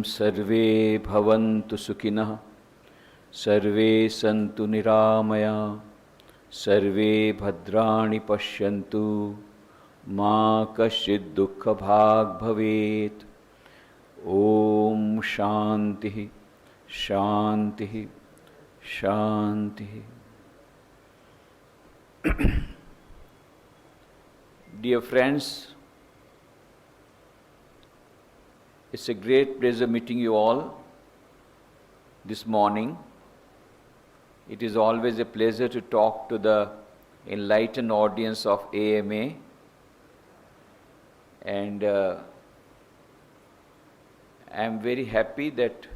सर्वे भवन्तु सुखिनः सर्वे सन्तु निरामया सर्वे भद्राणि पश्यन्तु मा कश्चित् दुःखभाग् भवेत्। ओम शांति शांति शांति। Dear friends, it's a great pleasure meeting you all this morning. It is always a pleasure to talk to the enlightened audience of AMA, and I am very happy that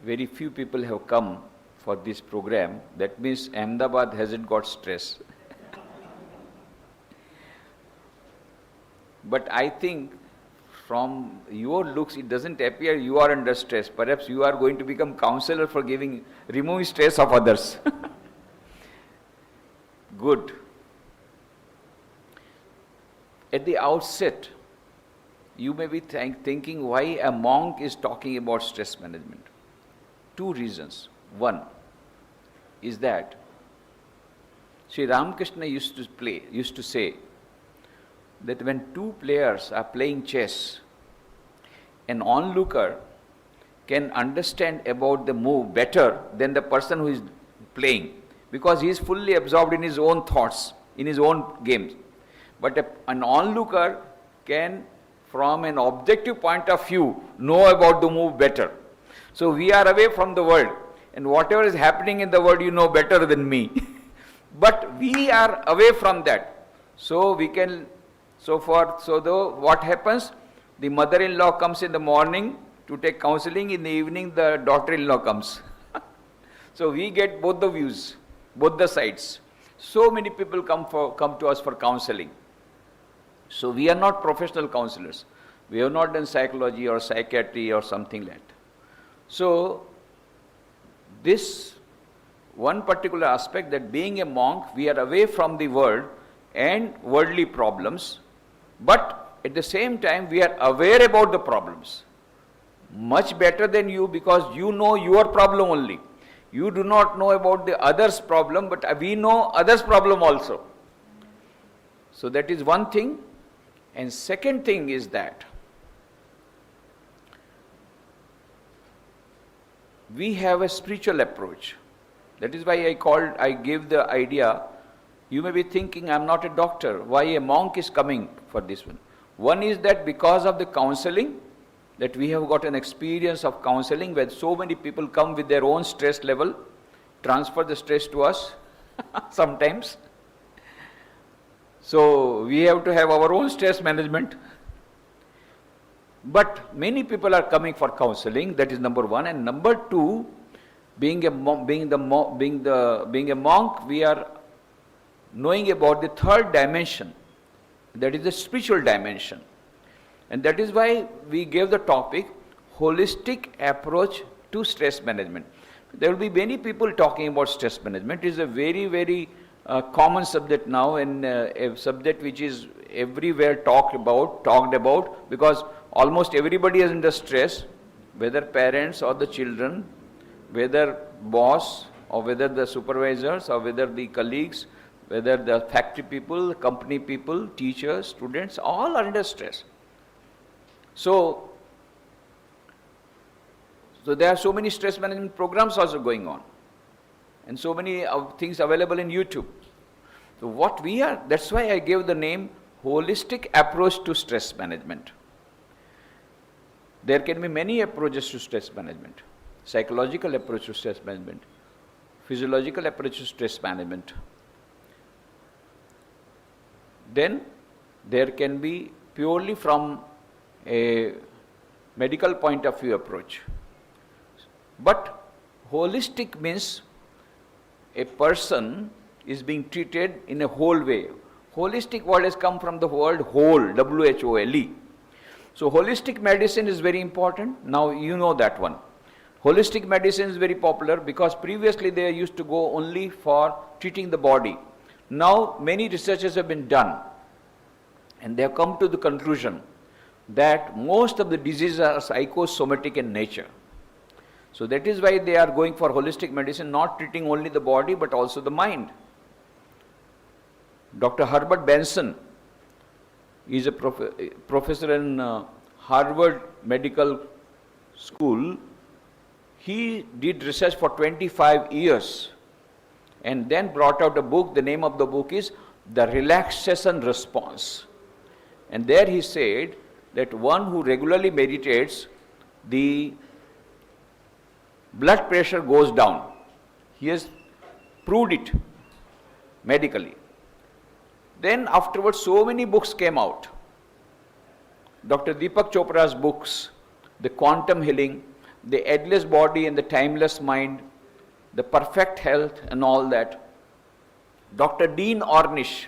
very few people have come for this program. That means Ahmedabad hasn't got stress. But I think from your looks, it doesn't appear you are under stress. Perhaps you are going to become counselor for removing stress of others. Good. At the outset, you may be thinking why a monk is talking about stress management. Two reasons. One is that Sri Ramakrishna used to say that when two players are playing chess, an onlooker can understand about the move better than the person who is playing, because he is fully absorbed in his own thoughts, in his own games. But an onlooker can, from an objective point of view, know about the move better. So we are away from the world, and whatever is happening in the world you know better than me. But we are away from that. So we can, what happens? The mother-in-law comes in the morning to take counseling, in the evening the daughter-in-law comes. So we get both the views, both the sides. So many people come to us for counseling. So we are not professional counselors. We have not done psychology or psychiatry or something like that. So this one particular aspect, that being a monk, we are away from the world and worldly problems, but at the same time we are aware about the problems. Much better than you, because you know your problem only. You do not know about the other's problem, but we know others' problem also. So that is one thing. And second thing is that we have a spiritual approach. That is why I gave the idea. You may be thinking, I am not a doctor. Why a monk is coming for this one? One is that because of the counseling, that we have got an experience of counseling where so many people come with their own stress level, transfer the stress to us sometimes. So we have to have our own stress management. But many people are coming for counseling. That is number one. And number two, being a monk, we are knowing about the third dimension. That is the spiritual dimension. And that is why we gave the topic holistic approach to stress management. There will be many people talking about stress management. It is a very, very common subject now, and a subject which is everywhere talked about, because almost everybody is under stress, whether parents or the children, whether boss or whether the supervisors or whether the colleagues, whether the factory people, company people, teachers, students, all are under stress. So there are so many stress management programs also going on, and so many things available in YouTube. So that's why I gave the name holistic approach to stress management. There can be many approaches to stress management. Psychological approach to stress management, physiological approach to stress management. Then there can be purely from a medical point of view approach. But holistic means a person is being treated in a whole way. Holistic word has come from the word whole, W-H-O-L-E. So holistic medicine is very important. Now you know that one. Holistic medicine is very popular because previously they used to go only for treating the body. Now many researches have been done and they have come to the conclusion that most of the diseases are psychosomatic in nature. So that is why they are going for holistic medicine, not treating only the body but also the mind. Dr. Herbert Benson is a professor in Harvard Medical School. He did research for 25 years and then brought out a book. The name of the book is The Relaxation Response. And there he said that one who regularly meditates, the blood pressure goes down. He has proved it medically. Then afterwards so many books came out. Dr. Deepak Chopra's books, The Quantum Healing, The Endless Body and the Timeless Mind, The Perfect Health and all that. Dr. Dean Ornish,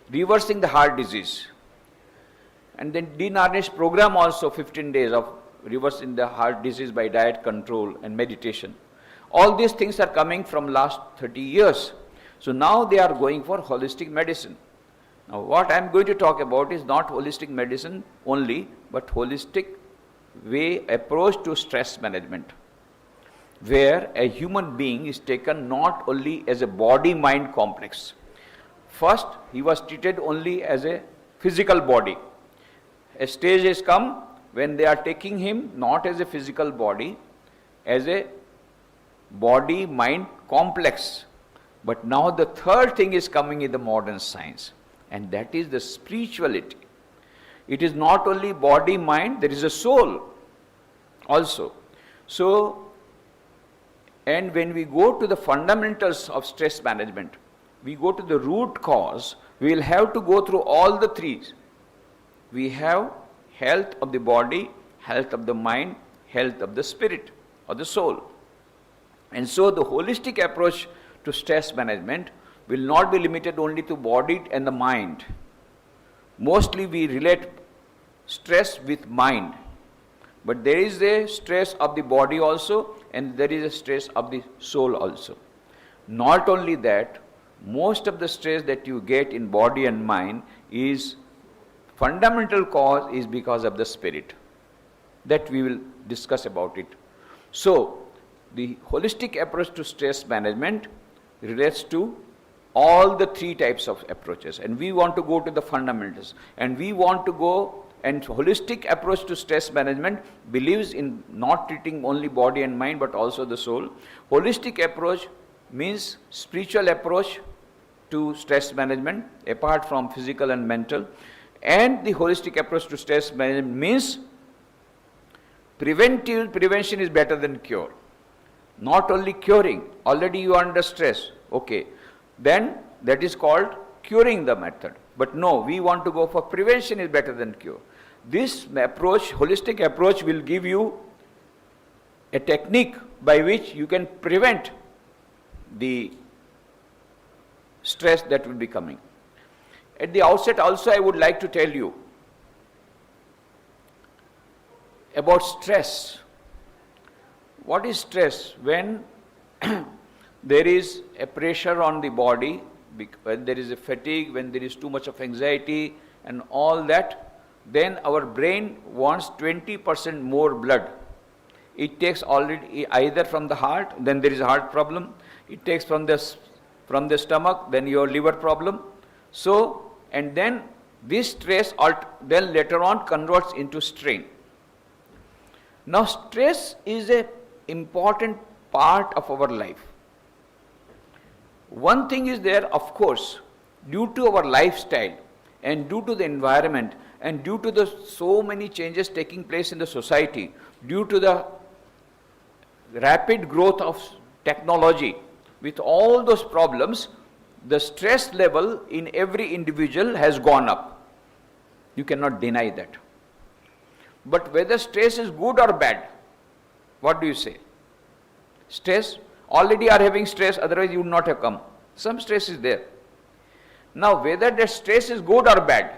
Reversing the Heart Disease. And then Dean Ornish program also 15 days of reversing the heart disease by diet control and meditation. All these things are coming from last 30 years. So now they are going for holistic medicine. Now what I am going to talk about is not holistic medicine only, but holistic way approach to stress management, where a human being is taken not only as a body-mind complex. First, he was treated only as a physical body. A stage has come when they are taking him not as a physical body, as a body-mind complex. But now the third thing is coming in the modern science, and that is the spirituality. It is not only body-mind, there is a soul also. So, and when we go to the fundamentals of stress management, we go to the root cause, we will have to go through all the three. We have health of the body, health of the mind, health of the spirit or the soul. And so the holistic approach to stress management will not be limited only to body and the mind. Mostly we relate stress with mind. But there is a stress of the body also, and there is a stress of the soul also. Not only that, most of the stress that you get in body and mind is fundamental cause is because of the spirit. That we will discuss about it. So, the holistic approach to stress management relates to all the three types of approaches, and we want to go to the fundamentals, and we want to go, and holistic approach to stress management believes in not treating only body and mind but also the soul. Holistic approach means spiritual approach to stress management apart from physical and mental, and the holistic approach to stress management means prevention is better than cure. Not only curing, already you are under stress, okay, then that is called curing the method. But no, we want to go for prevention is better than cure. This approach, holistic approach, will give you a technique by which you can prevent the stress that will be coming. At the outset also I would like to tell you about stress. What is stress? When there is a pressure on the body, when there is a fatigue, when there is too much of anxiety and all that, then our brain wants 20% more blood. It takes already either from the heart, then there is a heart problem. It takes from the stomach, then your liver problem. So, and then this stress then later on converts into strain. Now stress is an important part of our life. One thing is there, of course, due to our lifestyle and due to the environment and due to the so many changes taking place in the society, due to the rapid growth of technology, with all those problems, the stress level in every individual has gone up. You cannot deny that. But whether stress is good or bad, what do you say? Stress, already are having stress, otherwise you would not have come. Some stress is there. Now whether that stress is good or bad,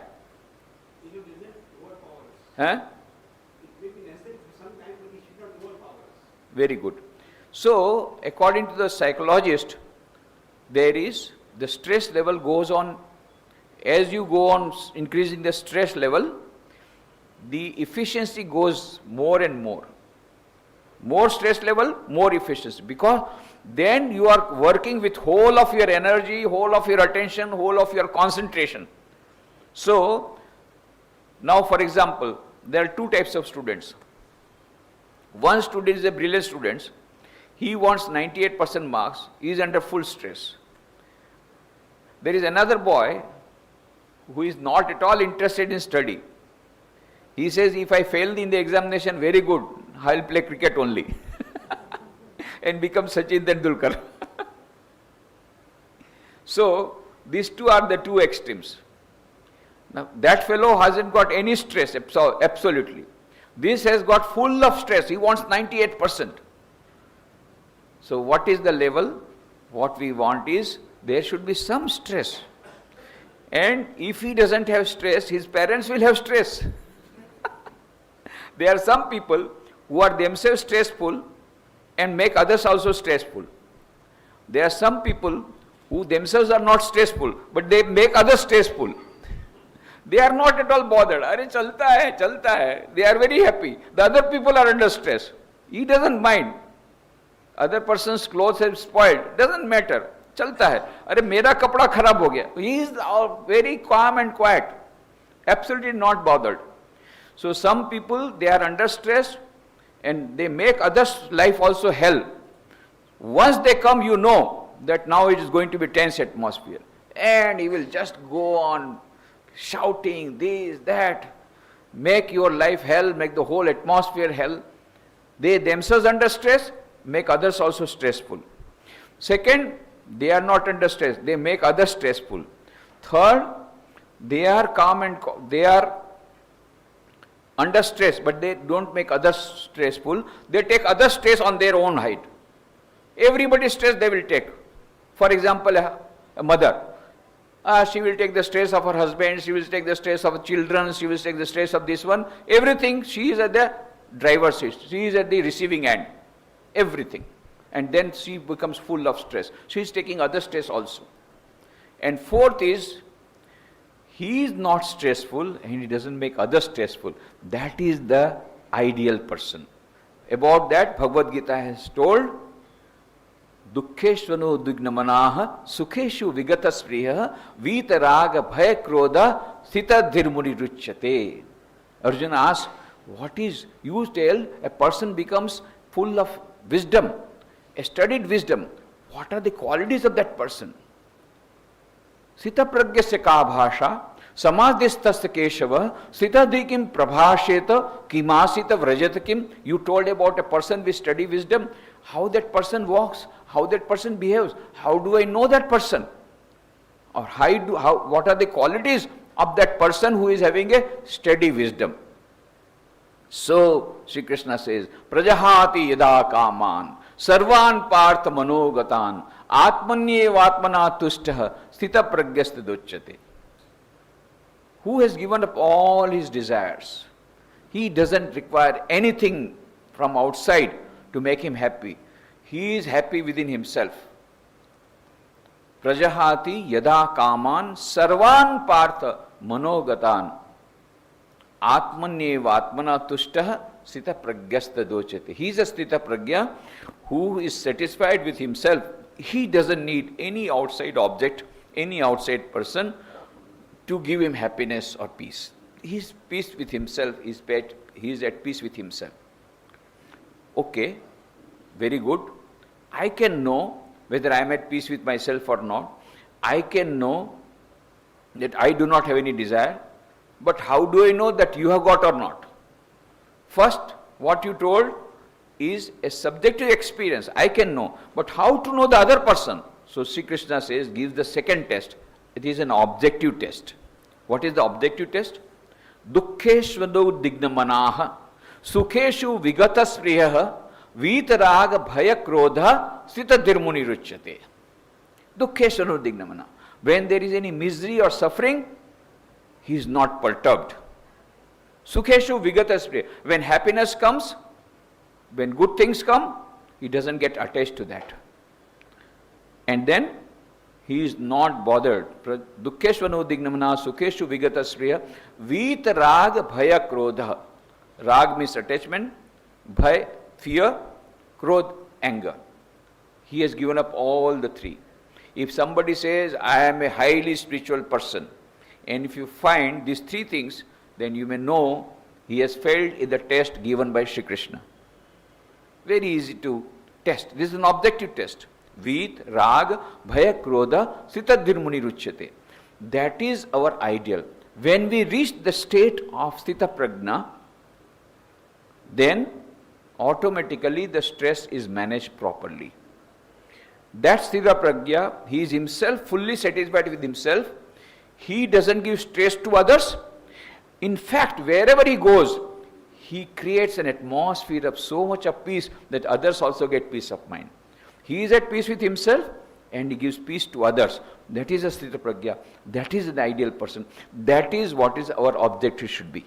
very good. So according to the psychologist, there is the stress level goes on, as you go on increasing the stress level, the efficiency goes more and more. More stress level, more efficiency. Because then you are working with whole of your energy, whole of your attention, whole of your concentration. So, now for example, there are two types of students. One student is a brilliant student. He wants 98% marks. He is under full stress. There is another boy who is not at all interested in study. He says, if I fail in the examination, very good, I will play cricket only and become Sachin Tendulkar. So, these two are the two extremes. Now, that fellow hasn't got any stress, absolutely. This has got full of stress. He wants 98%. So, what is the level? What we want is, there should be some stress. And if he doesn't have stress, his parents will have stress. There are some people who are themselves stressful and make others also stressful. There are some people who themselves are not stressful, but they make others stressful. They are not at all bothered. Arey chalta hai, chalta hai. They are very happy. The other people are under stress. He doesn't mind. Other person's clothes have spoiled. Doesn't matter. चलता है. अरे मेरा कपड़ा खराब हो गया. He is very calm and quiet, absolutely not bothered. So some people, they are under stress and they make others' life also hell. Once they come, you know that now it is going to be tense atmosphere, and he will just go on shouting this, that, make your life hell, make the whole atmosphere hell. They themselves under stress, make others also stressful. Second, they are not under stress, they make others stressful. Third, they are calm and they are under stress, but they don't make others stressful. They take other stress on their own height. Everybody's stress they will take. For example, a mother, she will take the stress of her husband, she will take the stress of children, she will take the stress of this one. Everything, she is at the driver's seat, she is at the receiving end. Everything. And then she becomes full of stress. She is taking other stress also. And fourth is, he is not stressful and he doesn't make others stressful. That is the ideal person. About that, Bhagavad Gita has told, Dukkheshvano Dugnamanaha Sukheshu Vigataspriya Vitaraga Bhaya Krodha Sita Dhirmuni Ruchyate. Arjuna asks, what is, you tell a person becomes full of wisdom, a studied wisdom. What are the qualities of that person? Sita pragyasya ka bhasha, samadhistasya keshava, sita dikim prabhasheta, kimasita vrajata kim. You told about a person with study wisdom, how that person walks, how that person behaves. How do I know that person? Or what are the qualities of that person who is having a steady wisdom? So, Sri Krishna says, Prajahati yada kaman, sarvan partha manogatan, atmanyevatmana tushtaha, sthita pragyasta dochyate. Who has given up all his desires? He doesn't require anything from outside to make him happy. He is happy within himself. Prajahati yada kaman, sarvan partha manogatan, Atmanyevatmana tushtaha sthita pragyasta dochyate. He is a sthita pragya who is satisfied with himself. He doesn't need any outside object, any outside person to give him happiness or peace. He is peace with himself, he is at peace with himself. Okay, very good. I can know whether I am at peace with myself or not. I can know that I do not have any desire. But how do I know that you have got or not? First, what you told is a subjective experience. I can know. But how to know the other person? So Sri Krishna says, gives the second test. It is an objective test. What is the objective test? Dukkheshvado dignamanaha, sukheshu vigataspriyaha, vitaraga bhaya krodha, sthita dhirmuni ruchyate. Dukkheshvado dignamanaha. When there is any misery or suffering, he is not perturbed. Sukheshu vigataspriya. When happiness comes, when good things come, he doesn't get attached to that. And then he is not bothered. Dukkeshvano dignamana sukheshu vigata sriya vit rag bhaya krodha. Rag means attachment, bhay, fear, krodh, anger. He has given up all the three. If somebody says, I am a highly spiritual person, and if you find these three things, then you may know he has failed in the test given by Shri Krishna. Very easy to test. This is an objective test. Vit, rag, bhaya, krodha, sthita muni ruchyate. That is our ideal. When we reach the state of sthita prajna, then automatically the stress is managed properly. That sthita prajna, he is himself fully satisfied with himself. He doesn't give stress to others. In fact, wherever he goes, he creates an atmosphere of so much of peace that others also get peace of mind. He is at peace with himself and he gives peace to others. That is a sthita prajna. That is an ideal person. That is what is our objective should be.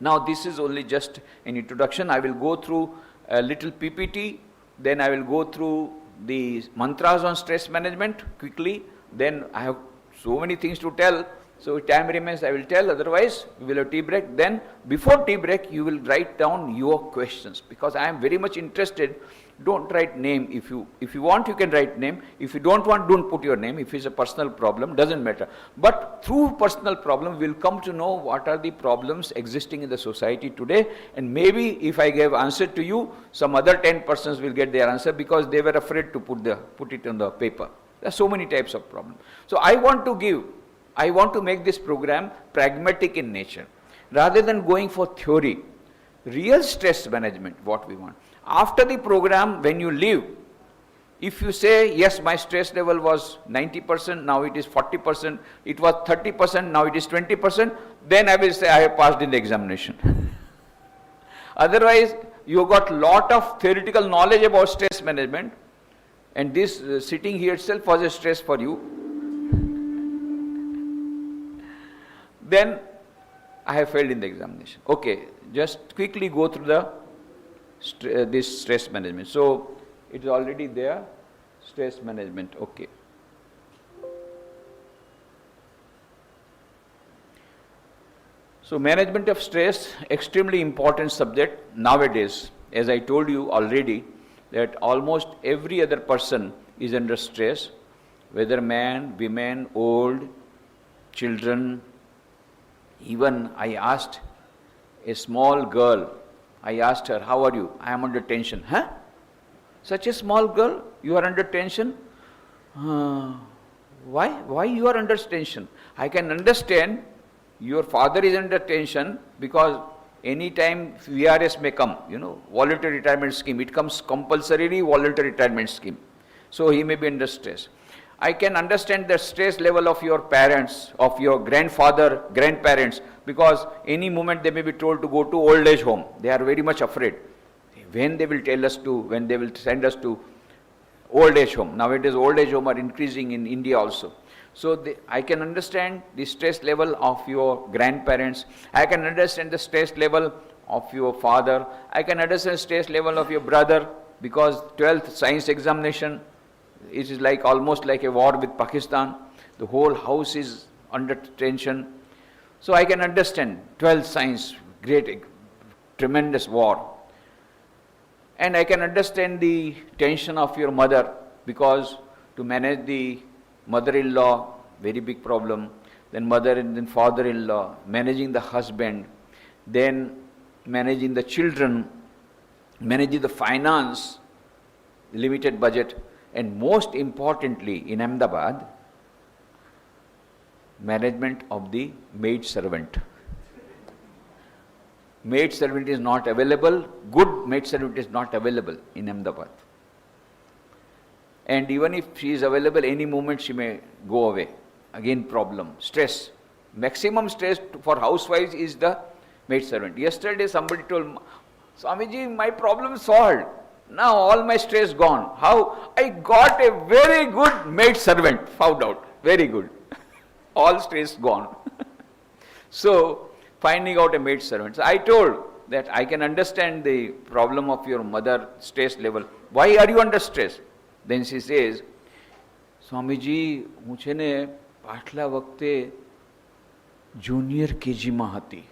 Now this is only just an introduction. I will go through a little PPT, then I will go through the mantras on stress management quickly. Then I have so many things to tell. So if time remains, I will tell. Otherwise, we will have tea break. Then before tea break, you will write down your questions, because I am very much interested. Don't write name. If you want, you can write name. If you don't want, don't put your name. If it's a personal problem, doesn't matter. But through personal problem, we'll come to know what are the problems existing in the society today. And maybe if I gave answer to you, some other 10 persons will get their answer because they were afraid to put it on the paper. There are so many types of problems. So I want to make this program pragmatic in nature. Rather than going for theory, real stress management, what we want. After the program, when you leave, if you say, yes, my stress level was 90%, now it is 40%, it was 30%, now it is 20%, then I will say I have passed in the examination. Otherwise, you got lot of theoretical knowledge about stress management, and this sitting here itself was a stress for you. Then I have failed in the examination. Okay, just quickly go through this stress management. So it is already there, stress management. Okay. So management of stress, extremely important subject nowadays. As I told you already, that almost every other person is under stress, whether man, women, old, children. Even I asked a small girl, I asked her, how are you? I am under tension. Huh? Such a small girl, you are under tension? Why? Why you are under tension? I can understand your father is under tension because any time VRS may come, voluntary retirement scheme. It comes compulsorily voluntary retirement scheme. So he may be under stress. I can understand the stress level of your parents, of your grandfather, grandparents, because any moment they may be told to go to old age home. They are very much afraid. When they will send us to old age home. Nowadays old age home are increasing in India also. So I can understand the stress level of your grandparents. I can understand the stress level of your father. I can understand the stress level of your brother, because 12th science examination, it is like almost like a war with Pakistan. The whole house is under tension. So I can understand 12th science, great, tremendous war. And I can understand the tension of your mother, because to manage the mother-in-law, very big problem. Then mother and then father-in-law, managing the husband, then managing the children, managing the finance, limited budget. And most importantly, in Ahmedabad, management of the maid servant. Maid servant is not available, good maid servant is not available in Ahmedabad. And even if she is available, any moment she may go away. Again problem, stress. Maximum stress for housewives is the maid servant. Yesterday somebody told, Swamiji, my problem is solved. Now all my stress gone. How? I got a very good maid servant, found out. Very good. All stress gone. So, finding out a maid servant. So I told that I can understand the problem of your mother stress level. Why are you under stress? Then she says, Swamiji, હું છે ને પાછલા વખતે junior કેજીમાં હતી,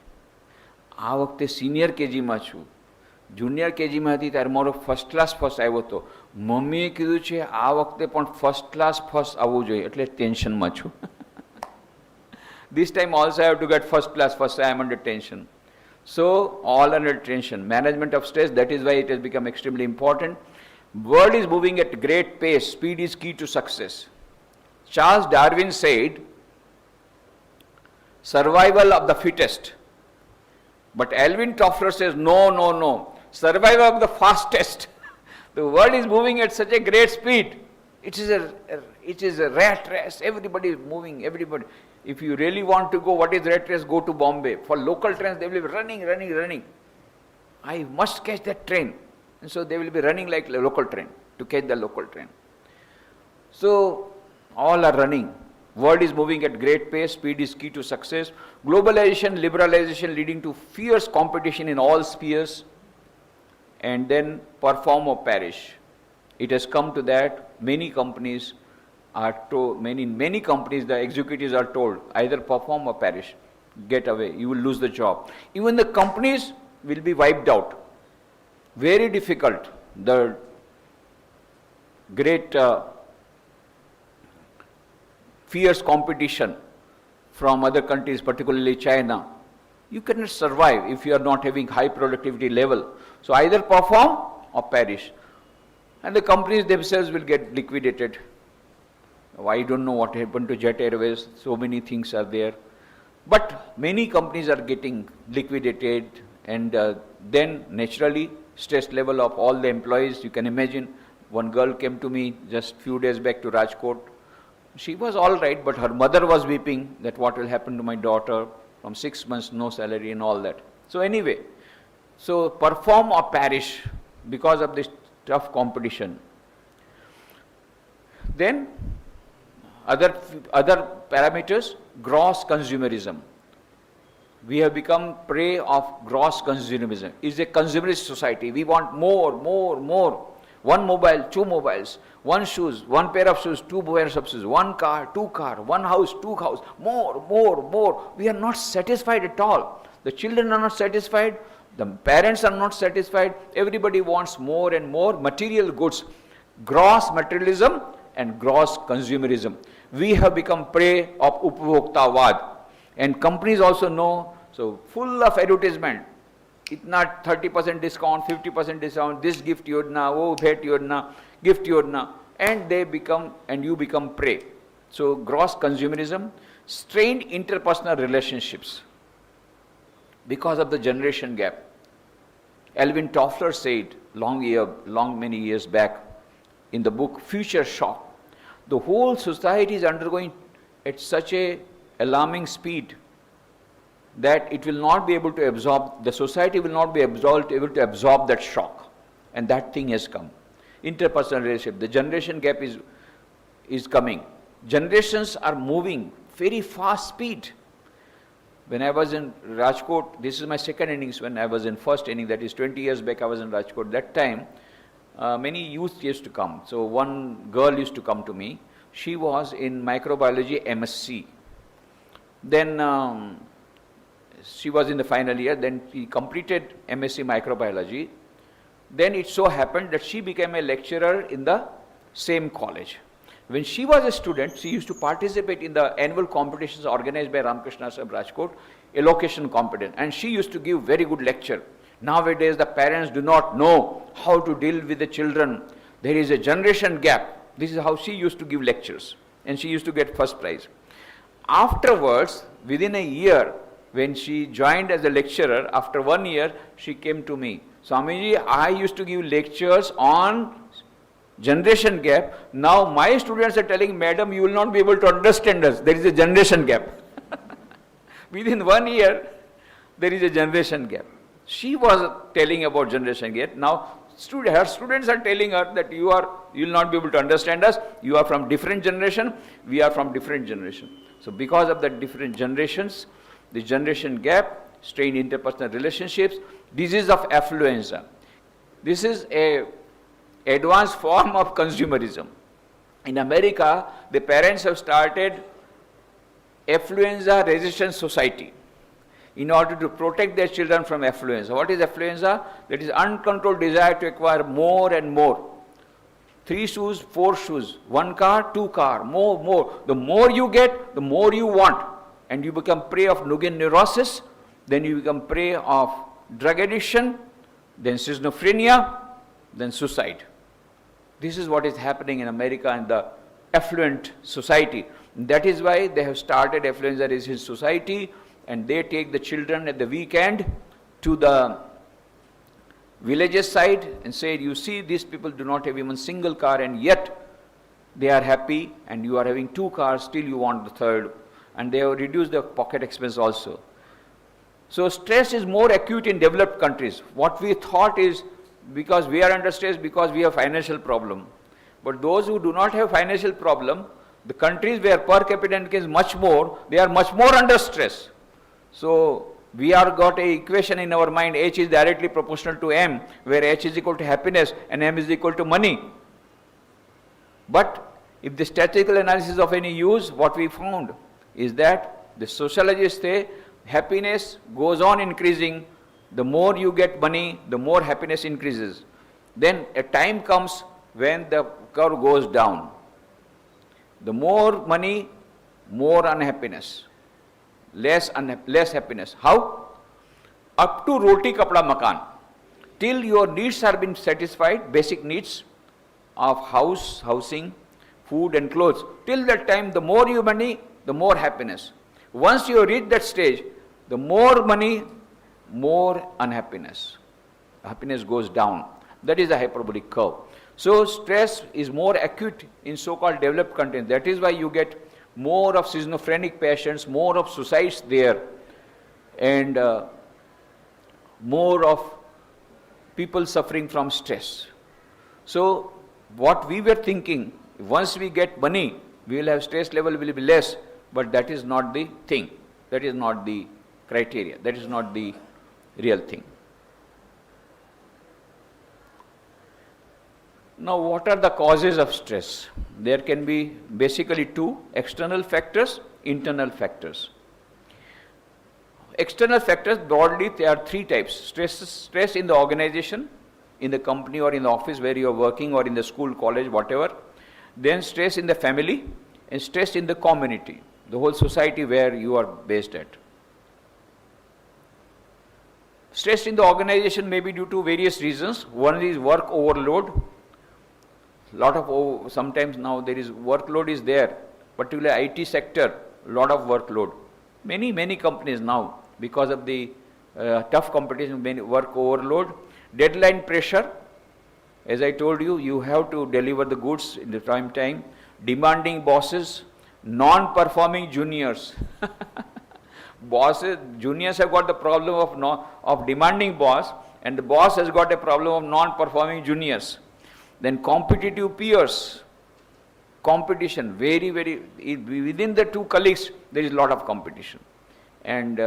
આ વખતે senior કેજીમાં છું. Junior કેજીમાં હતી ત્યારે મારો ફર્સ્ટ ક્લાસ ફર્સ્ટ આવ્યો હતો. મમ્મીએ કીધું છે આ વખતે પણ ફર્સ્ટ ક્લાસ ફર્સ્ટ આવવું જોઈએ, એટલે ટેન્શનમાં છું. This time also I have to get first class first. I am under tension. So all under tension. Management of stress, that is why it has become extremely important. World is moving at great pace. Speed is key to success. Charles Darwin said, survival of the fittest. But Alvin Toffler says, no, no, no. Survival of the fastest. The world is moving at such a great speed. It is a rat race. Everybody is moving, everybody. If you really want to go, what is rat race? Go to Bombay. For local trains, they will be running, running, running. I must catch that train. And so they will be running like a local train to catch the local train. So all are running. World is moving at great pace. Speed is key to success. Globalization, liberalization leading to fierce competition in all spheres. And then perform or perish. It has come to that. Many companies are told, many companies, the executives are told, either perform or perish. Get away, you will lose the job. Even the companies will be wiped out. Very difficult. The great fierce competition from other countries, particularly China. You cannot survive if you are not having high productivity level. So either perform or perish. And the companies themselves will get liquidated. I don't know what happened to Jet Airways, so many things are there. But many companies are getting liquidated, and then naturally stress level of all the employees, you can imagine. One girl came to me just few days back to Rajkot. She was all right, but her mother was weeping that what will happen to my daughter, from 6 months no salary and all that. So anyway, so perform or perish because of this tough competition. Then other parameters, gross consumerism. We have become prey of gross consumerism. It's a consumerist society. We want more, more, more. One mobile, two mobiles, one shoes, one pair of shoes, two pairs of shoes, one car, two car, one house, two house, more, more, more. We are not satisfied at all. The children are not satisfied. The parents are not satisfied. Everybody wants more and more material goods. Gross materialism and gross consumerism. We have become prey of upavoktavad. And companies also know, so full of advertisement. Itna 30% discount, 50% discount, this gift yodna, oh bhet yodna, gift yodna. And they become, and you become prey. So gross consumerism, strained interpersonal relationships because of the generation gap. Alvin Toffler said many years back in the book Future Shock, the whole society is undergoing at such a alarming speed that it will not be able to absorb, the society will not be able to absorb that shock. And that thing has come. Interpersonal relationship, the generation gap is coming. Generations are moving very fast speed. When I was in Rajkot, this is my second innings. When I was in first inning, that is 20 years back, I was in Rajkot. That time, many youth used to come. So one girl used to come to me. She was in microbiology MSc. Then she was in the final year. Then she completed MSc microbiology. Then it so happened that she became a lecturer in the same college. When she was a student, she used to participate in the annual competitions organized by Ramakrishna Ashram Rajkot, elocution competition, and she used to give very good lecture. Nowadays, the parents do not know how to deal with the children. There is a generation gap. This is how she used to give lectures, and she used to get first prize. Afterwards, within a year, when she joined as a lecturer, after 1 year, she came to me. Swamiji, I used to give lectures on generation gap. Now my students are telling, Madam, you will not be able to understand us. There is a generation gap. Within 1 year, there is a generation gap. She was telling about generation gap. Now her students are telling her that you will not be able to understand us. You are from different generation. We are from different generation. So because of the different generations, the generation gap, strained interpersonal relationships, disease of affluenza. This is a advanced form of consumerism. In America, the parents have started affluenza resistant society in order to protect their children from affluenza. What is affluenza? That is uncontrolled desire to acquire more and more. 3 shoes, 4 shoes, 1 car, 2 car, more. The more you get, the more you want. And you become prey of neurosis, then you become prey of drug addiction, then schizophrenia, then suicide. This is what is happening in America and the affluent society. That is why they have started affluenza resistant society, and they take the children at the weekend to the villages side and say, you see, these people do not have even single car, and yet they are happy, and you are having 2 cars, still you want the third, and they have reduced the pocket expense also. So stress is more acute in developed countries. What we thought is because we are under stress because we have financial problem. But those who do not have financial problem, the countries where per capita income is much more, they are much more under stress. So we are got a equation in our mind, H is directly proportional to M, where H is equal to happiness and M is equal to money. But if the statistical analysis of any use, what we found is that the sociologists say happiness goes on increasing. The more you get money, the more happiness increases. Then a time comes when the curve goes down. The more money, more unhappiness. Less happiness. How? Up to roti, kapda, makan. Till your needs are being satisfied, basic needs of housing, food and clothes. Till that time, the more you money, the more happiness. Once you reach that stage, the more money, more unhappiness. Happiness goes down. That is the hyperbolic curve. So stress is more acute in so-called developed countries. That is why you get more of schizophrenic patients, more of suicides there, and more of people suffering from stress. So what we were thinking, once we get money, we will have stress level will be less, but that is not the thing. That is not the criteria. That is not the real thing. Now, what are the causes of stress? There can be basically 2, external factors, internal factors. External factors, broadly, there are 3 types. Stress in the organization, in the company or in the office where you are working, or in the school, college, whatever. Then stress in the family, and stress in the community, the whole society where you are based at. Stress in the organization may be due to various reasons. One is work overload. Sometimes now there is workload is there, particularly IT sector, lot of workload. Many companies now, because of the tough competition, many work overload. Deadline pressure, as I told you, you have to deliver the goods in the time. Demanding bosses, non-performing juniors. Juniors have got the problem of demanding boss, and the boss has got a problem of non-performing juniors. Then competitive peers, competition, very, within the 2 colleagues, there is a lot of competition. And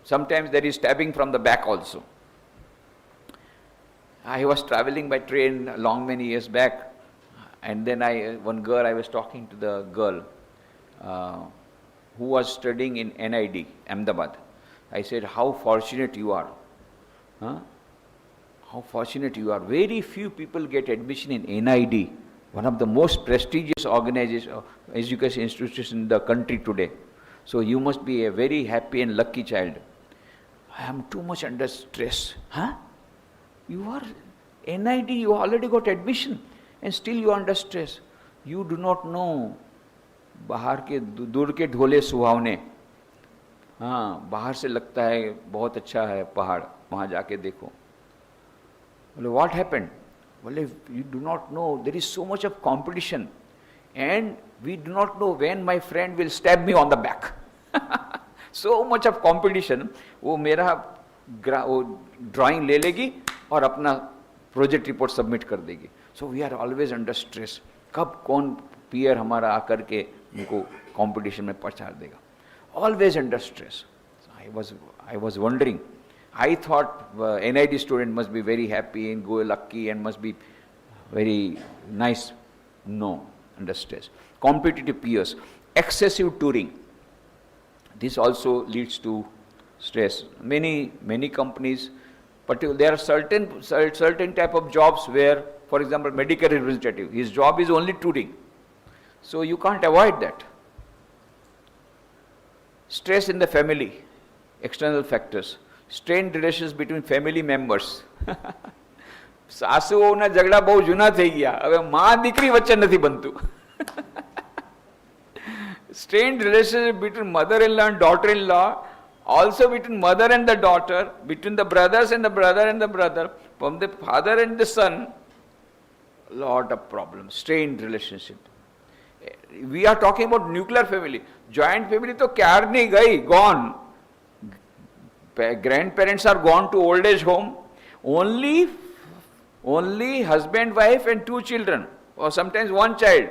sometimes there is stabbing from the back also. I was traveling by train many years back, and then one girl, I was talking to the girl who was studying in NID, Ahmedabad. I said, how fortunate you are. Huh? How fortunate you are. Very few people get admission in NID, one of the most prestigious organizations, education institutions in the country today. So you must be a very happy and lucky child. I am too much under stress. Huh? You are NID, you already got admission, and still you are under stress. You do not know. बाहर के दूर के ढोले सुहावने, हाँ, बाहर से लगता है बहुत अच्छा है पहाड़, वहाँ जाके देखो. Well, what happened? Well, if you do not know, there is so much of competition, and we do not know when my friend will stab me on the back. So much of competition. वो मेरा drawing ले लेगी और अपना project report submit कर देगी. So we are always under stress. कब कौन peer हमारा आकर के उनको competition में पछाड़ देगा. Always under stress. So I was wondering. I thought NID student must be very happy and go lucky and must be very nice. No, under stress. Competitive peers, excessive touring. This also leads to stress. Many companies, but there are certain type of jobs where, for example, medical representative, his job is only touring. So you can't avoid that. Stress in the family, external factors. Strained relations between family members. સાસુઓના ઝઘડા બહુ જૂના થઈ ગયા, હવે માં દીકરી વચ્ચે નથી બનતું. Strained relationship between mother-in-law and daughter-in-law, also between mother and the daughter, between the brothers and the brother and the brother, from the father and the son, lot of problems, strained relationship. We are talking about nuclear family. Joint family तो क्यारनी गई, gone. Grandparents are gone to old age home. Only husband, wife and 2 children, or sometimes 1 child.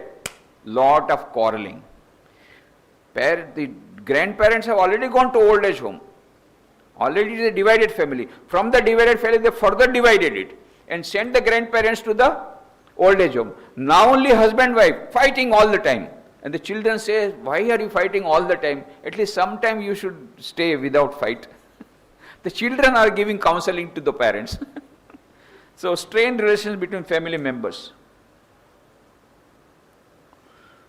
Lot of quarreling. The grandparents have already gone to old age home. Already it is a divided family. From the divided family, they further divided it and sent the grandparents to the old age home. Now only husband, wife fighting all the time. And the children say, why are you fighting all the time? At least sometime you should stay without fight. The children are giving counseling to the parents. So strained relations between family members.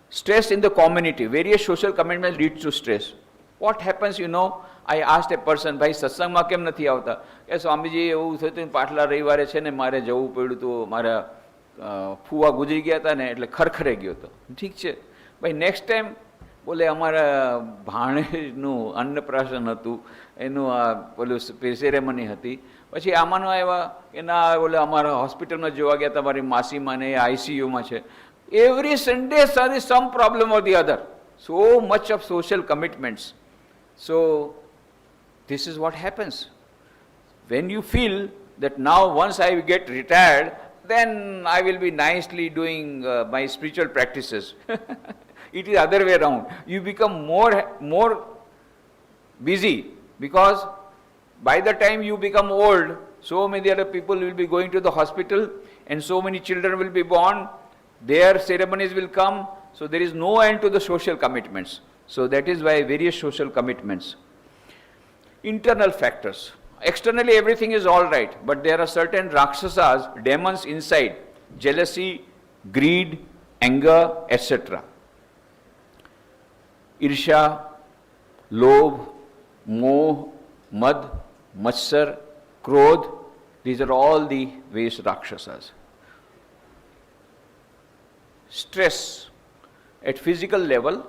Stress in the community. Various social commitments lead to stress. What happens, I asked a person, ભાઈ સત્સંગમાં કેમ નથી આવતા? કે સ્વામીજી એવું થયું પાછલા રવિવારે છે ને મારે જવું પડ્યું હતું, મારા ફુવા ગુજરી ગયા હતા ને એટલે ખરખરે ગયો હતો. ઠીક છે ભાઈ, નેક્સ્ટ ટાઈમ બોલે અમારા ભાણેજનું અન્નપ્રાશન હતું, એનું આ પેલું સેરેમની હતી. પછી આમાંનો આવ્યા કે ના બોલે અમારા હોસ્પિટલમાં જોવા ગયા હતા, મારી માસીમાં ને આઈસીયુમાં છે. Every Sunday there is some problem or the other. So much of social commitments. So this is what happens. When you feel that now once I get retired, then I will be nicely doing my spiritual practices. It is other way around. You become more busy, because by the time you become old, so many other people will be going to the hospital and so many children will be born. Their ceremonies will come, so there is no end to the social commitments. So that is why various social commitments. Internal factors. Externally everything is all right, but there are certain rakshasas, demons inside, jealousy, greed, anger, etc. Irsha, lobh, moh, mad, matsar, krodh, these are all the various rakshasas. Stress at physical level,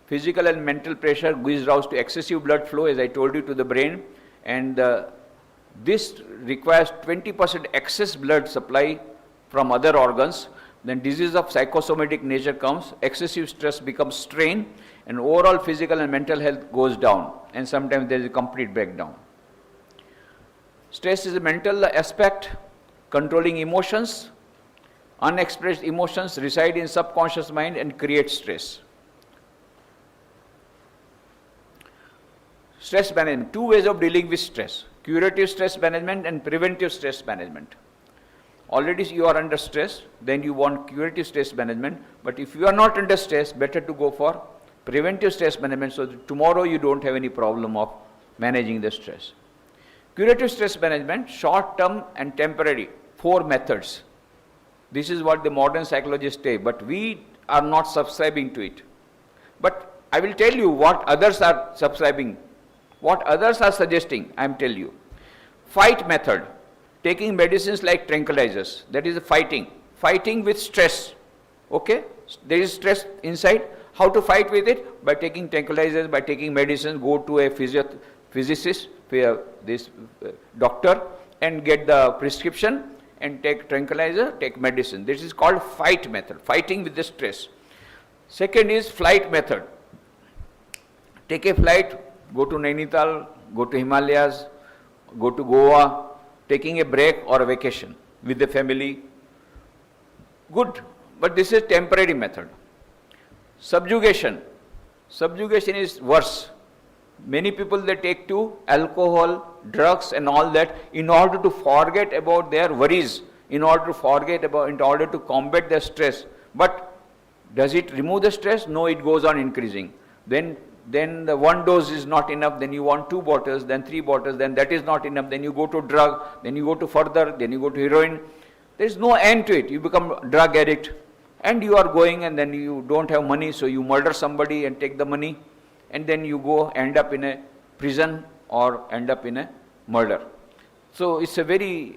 physical and mental pressure gives rise to excessive blood flow, as I told you, to the brain, and this requires 20% excess blood supply from other organs. Then disease of psychosomatic nature comes, excessive stress becomes strain, and overall physical and mental health goes down, and sometimes there is a complete breakdown. Stress is a mental aspect, controlling emotions. Unexpressed emotions reside in subconscious mind and create stress. Stress management. 2 ways of dealing with stress. Curative stress management and preventive stress management. Already you are under stress, then you want curative stress management. But if you are not under stress, better to go for preventive stress management, so that tomorrow you don't have any problem of managing the stress. Curative stress management, short term and temporary. 4 methods. This is what the modern psychologists say, but we are not subscribing to it. But I will tell you what others are subscribing, what others are suggesting, I am tell you. Fight method, taking medicines like tranquilizers, that is fighting. Fighting with stress, okay? There is stress inside. How to fight with it? By taking tranquilizers, by taking medicines, go to a physicist, this doctor, and get the prescription, and take tranquilizer, take medicine. This is called fight method, fighting with the stress. Second is flight method. Take a flight, go to Nainital, go to Himalayas, go to Goa, taking a break or a vacation with the family. Good, but this is temporary method. Subjugation. Subjugation is worse. Many people, they take to alcohol, drugs and all that in order to forget about their worries, in order to combat their stress. But Does it remove the stress? No, it goes on increasing. Then the one dose is not enough, then you want 2 bottles, then 3 bottles, then that is not enough, then you go to drug, then you go to further, then you go to heroin. There is no end to it. You become drug addict, and you are going, and then you don't have money, so you murder somebody and take the money, and then you go end up in a prison or end up in a murder. So it's a very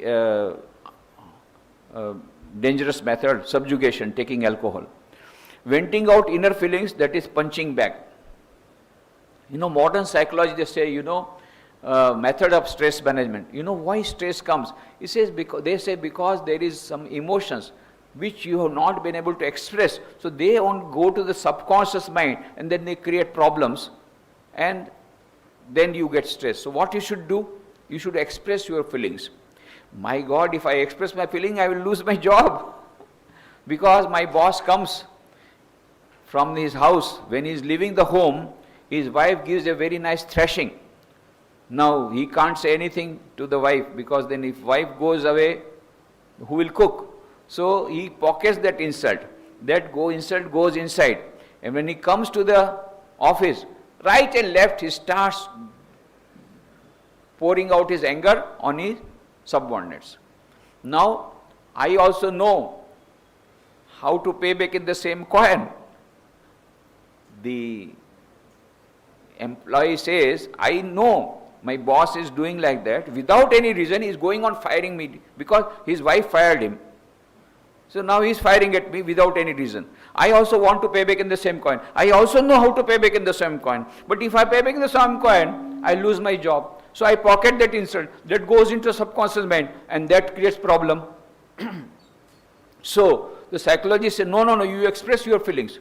dangerous method, subjugation, taking alcohol. Venting out inner feelings, that is punching back. You know, modern psychology, they say, method of stress management. You know why stress comes? It says they say because there is some emotions which you have not been able to express. So they won't go to the subconscious mind, and then they create problems, and then you get stressed. So what you should do? You should express your feelings. My God, if I express my feeling, I will lose my job. Because my boss comes from his house. When he is leaving the home, his wife gives a very nice thrashing. Now, he can't say anything to the wife, because then if wife goes away, who will cook? So he pockets that insult. Insult goes inside. And when he comes to the office, right and left, he starts pouring out his anger on his subordinates. Now, I also know how to pay back in the same coin. The employee says, I know my boss is doing like that. Without any reason, he is going on firing me because his wife fired him. So now he is firing at me without any reason. I also want to pay back in the same coin. I also know how to pay back in the same coin. But if I pay back in the same coin, I lose my job. So I pocket that insult. That goes into subconscious mind, and that creates problem. So the psychologist said, no, you express your feelings.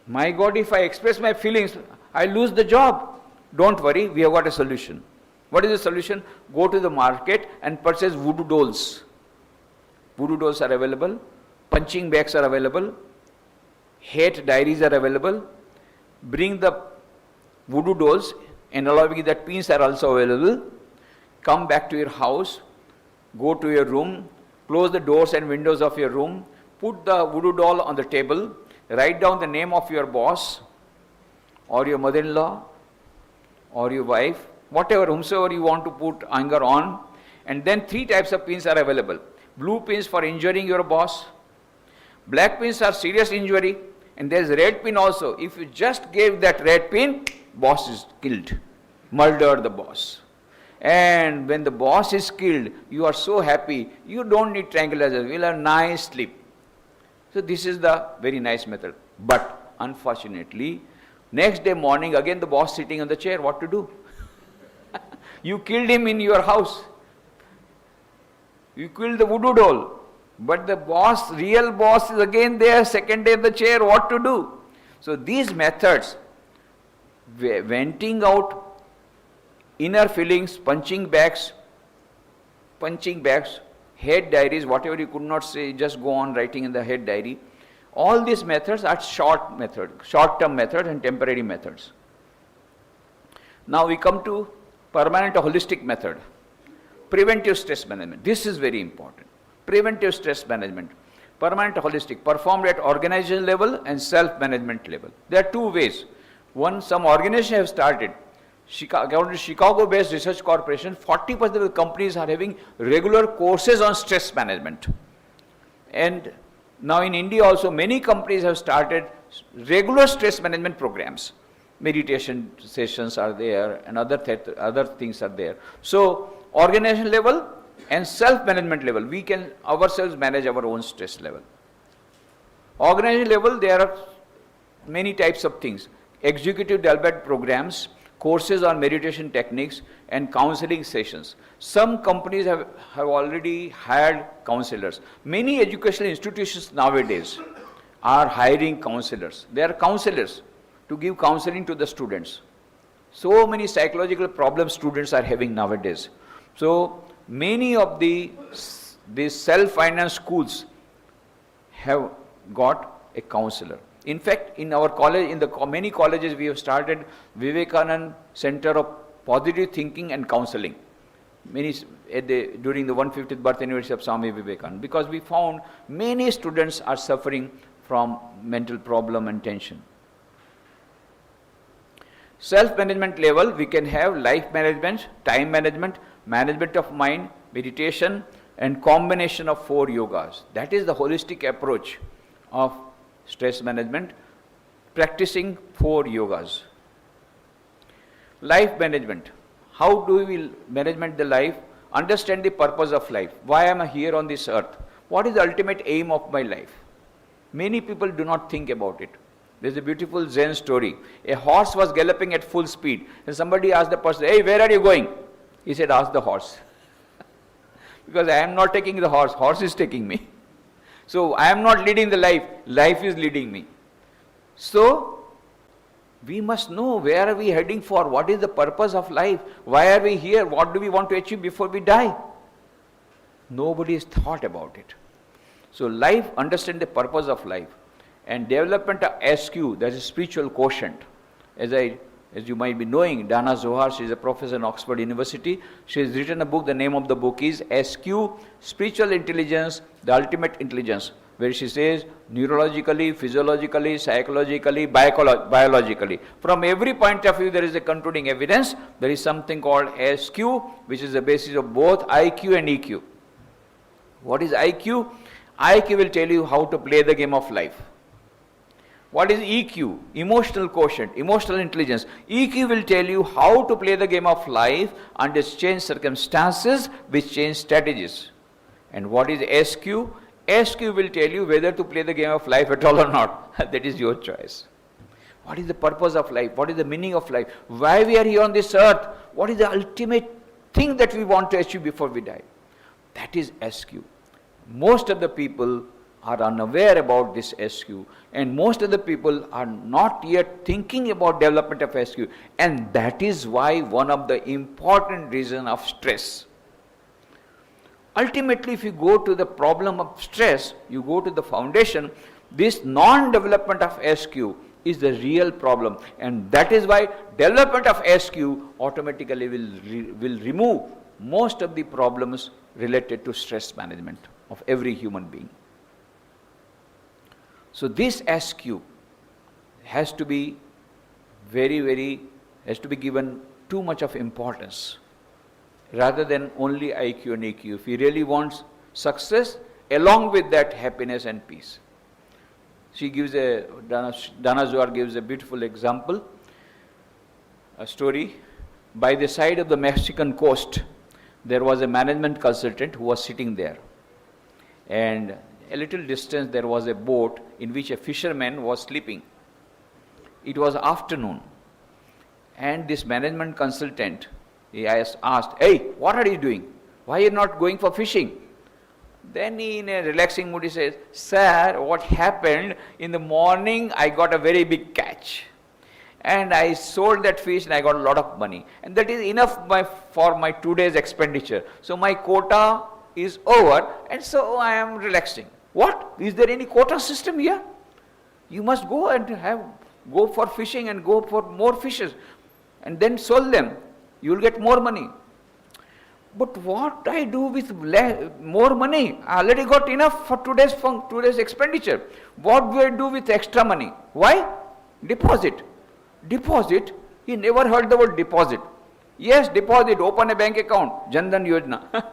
My God, if I express my feelings, I lose the job. Don't worry, we have got a solution. What is the solution? Go to the market and purchase voodoo dolls. Voodoo dolls are available. Punching bags are available. Hate diaries are available. Bring the voodoo dolls, and along with that pins are also available. Come back to your house. Go to your room. Close the doors and windows of your room. Put the voodoo doll on the table. Write down the name of your boss, or your mother-in-law, or your wife, whatever, whomsoever you want to put anger on. And then 3 types of pins are available. Blue pins for injuring your boss. Black pins are serious injury. And there is red pin also. If you just gave that red pin, boss is killed. Murder the boss. And when the boss is killed, you are so happy. You don't need tranquilizer. You will have nice sleep. So this is the very nice method. But unfortunately, next day morning, again the boss sitting on the chair. What to do? You killed him in your house. You killed the voodoo doll. But the boss, real boss, is again there, second day in the chair. What to do? So these methods, venting out inner feelings, punching bags, head diaries, whatever you could not say, just go on writing in the head diary. All these methods are short-term methods and temporary methods. Now we come to permanent holistic method. Preventive stress management. This is very important. Preventive stress management. Permanent holistic, performed at organization level and self-management level. There are 2 ways. One, some organizations have started. Chicago-based research corporation, 40% of the companies are having regular courses on stress management. And now in India also, many companies have started regular stress management programs. Meditation sessions are there, and other things are there. So, organization level and self-management level, we can ourselves manage our own stress level. Organization level, there are many types of things. Executive development programs, courses on meditation techniques, and counseling sessions. Some companies have already hired counselors. Many educational institutions nowadays are hiring counselors. They are counselors to give counseling to the students. So many psychological problems students are having nowadays. So many of these self-finance schools have got a counselor. In fact, in our college, many colleges, we have started Vivekanand Center of Positive Thinking and Counseling. During the 150th birth anniversary of Swami Vivekananda, because we found many students are suffering from mental problem and tension. Self-management level, we can have life management, time management, management of mind, meditation, and combination of 4 yogas. That is the holistic approach of stress management, practicing 4 yogas. Life management. How do we manage the life? Understand the purpose of life. Why am I here on this earth? What is the ultimate aim of my life? Many people do not think about it. There's a beautiful Zen story. A horse was galloping at full speed, and somebody asked the person, "Hey, where are you going?" He said, "Ask the horse." Because I am not taking the horse, horse is taking me. So I am not leading the life, life is leading me. So we must know where are we heading for, what is the purpose of life, why are we here, what do we want to achieve before we die. Nobody has thought about it. So life, understand the purpose of life. And development of SQ, that is spiritual quotient. As you might be knowing, Dana Zohar, she is a professor in Oxford University. She has written a book, the name of the book is SQ, Spiritual Intelligence, the Ultimate Intelligence, where she says neurologically, physiologically, psychologically, biologically. From every point of view, there is a concluding evidence. There is something called SQ, which is the basis of both IQ and EQ. What is IQ? IQ will tell you how to play the game of life. What is EQ? Emotional quotient, emotional intelligence. EQ will tell you how to play the game of life under changed circumstances which change strategies. And what is SQ? SQ will tell you whether to play the game of life at all or not. That is your choice. What is the purpose of life? What is the meaning of life? Why we are here on this earth? What is the ultimate thing that we want to achieve before we die? That is SQ. Most of the people are unaware about this SQ, and most of the people are not yet thinking about development of SQ, and that is why one of the important reasons of stress. Ultimately, if you go to the problem of stress, you go to the foundation, this non-development of SQ is the real problem, and that is why development of SQ automatically will remove most of the problems related to stress management of every human being. So this SQ has to be has to be given too much of importance rather than only IQ and EQ. If he really wants success, along with that happiness and peace. She gives Dana Zohar gives a beautiful example, a story. By the side of the Mexican coast, there was a management consultant who was sitting there. And a little distance there was a boat in which a fisherman was sleeping. It was afternoon, and this management consultant, he asked, "Hey, what are you doing? Why are you not going for fishing?" Then he, in a relaxing mood, he says, "Sir, what happened, in the morning I got a very big catch, and I sold that fish and I got a lot of money, and that is enough for my 2 days expenditure. So my quota is over, and so I am relaxing." What? Is there any quota system here? You must go and go for fishing and go for more fishes and then sell them. You will get more money. But what I do with more money? I already got enough for 2 days expenditure. What do I do with extra money? Why? Deposit. Deposit? He never heard the word deposit. Yes, deposit. Open a bank account. Jan Dhan Yojana.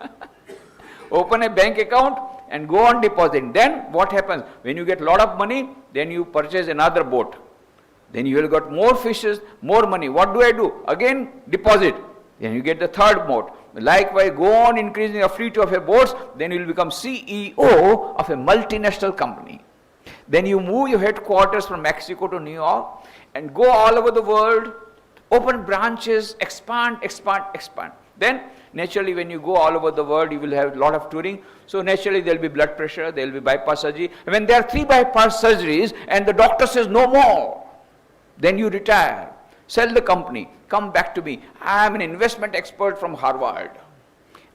Open a bank account and go on depositing. Then what happens? When you get a lot of money, then you purchase another boat. Then you will get more fishes, more money. What do I do? Again, deposit. Then you get the third boat. Likewise, go on increasing the fleet of your boats, then you will become CEO of a multinational company. Then you move your headquarters from Mexico to New York and go all over the world, open branches, expand. Then naturally, when you go all over the world, you will have a lot of touring. So naturally, there will be blood pressure, there will be bypass surgery. And when there are 3 bypass surgeries and the doctor says no more, then you retire, sell the company, come back to me. I am an investment expert from Harvard.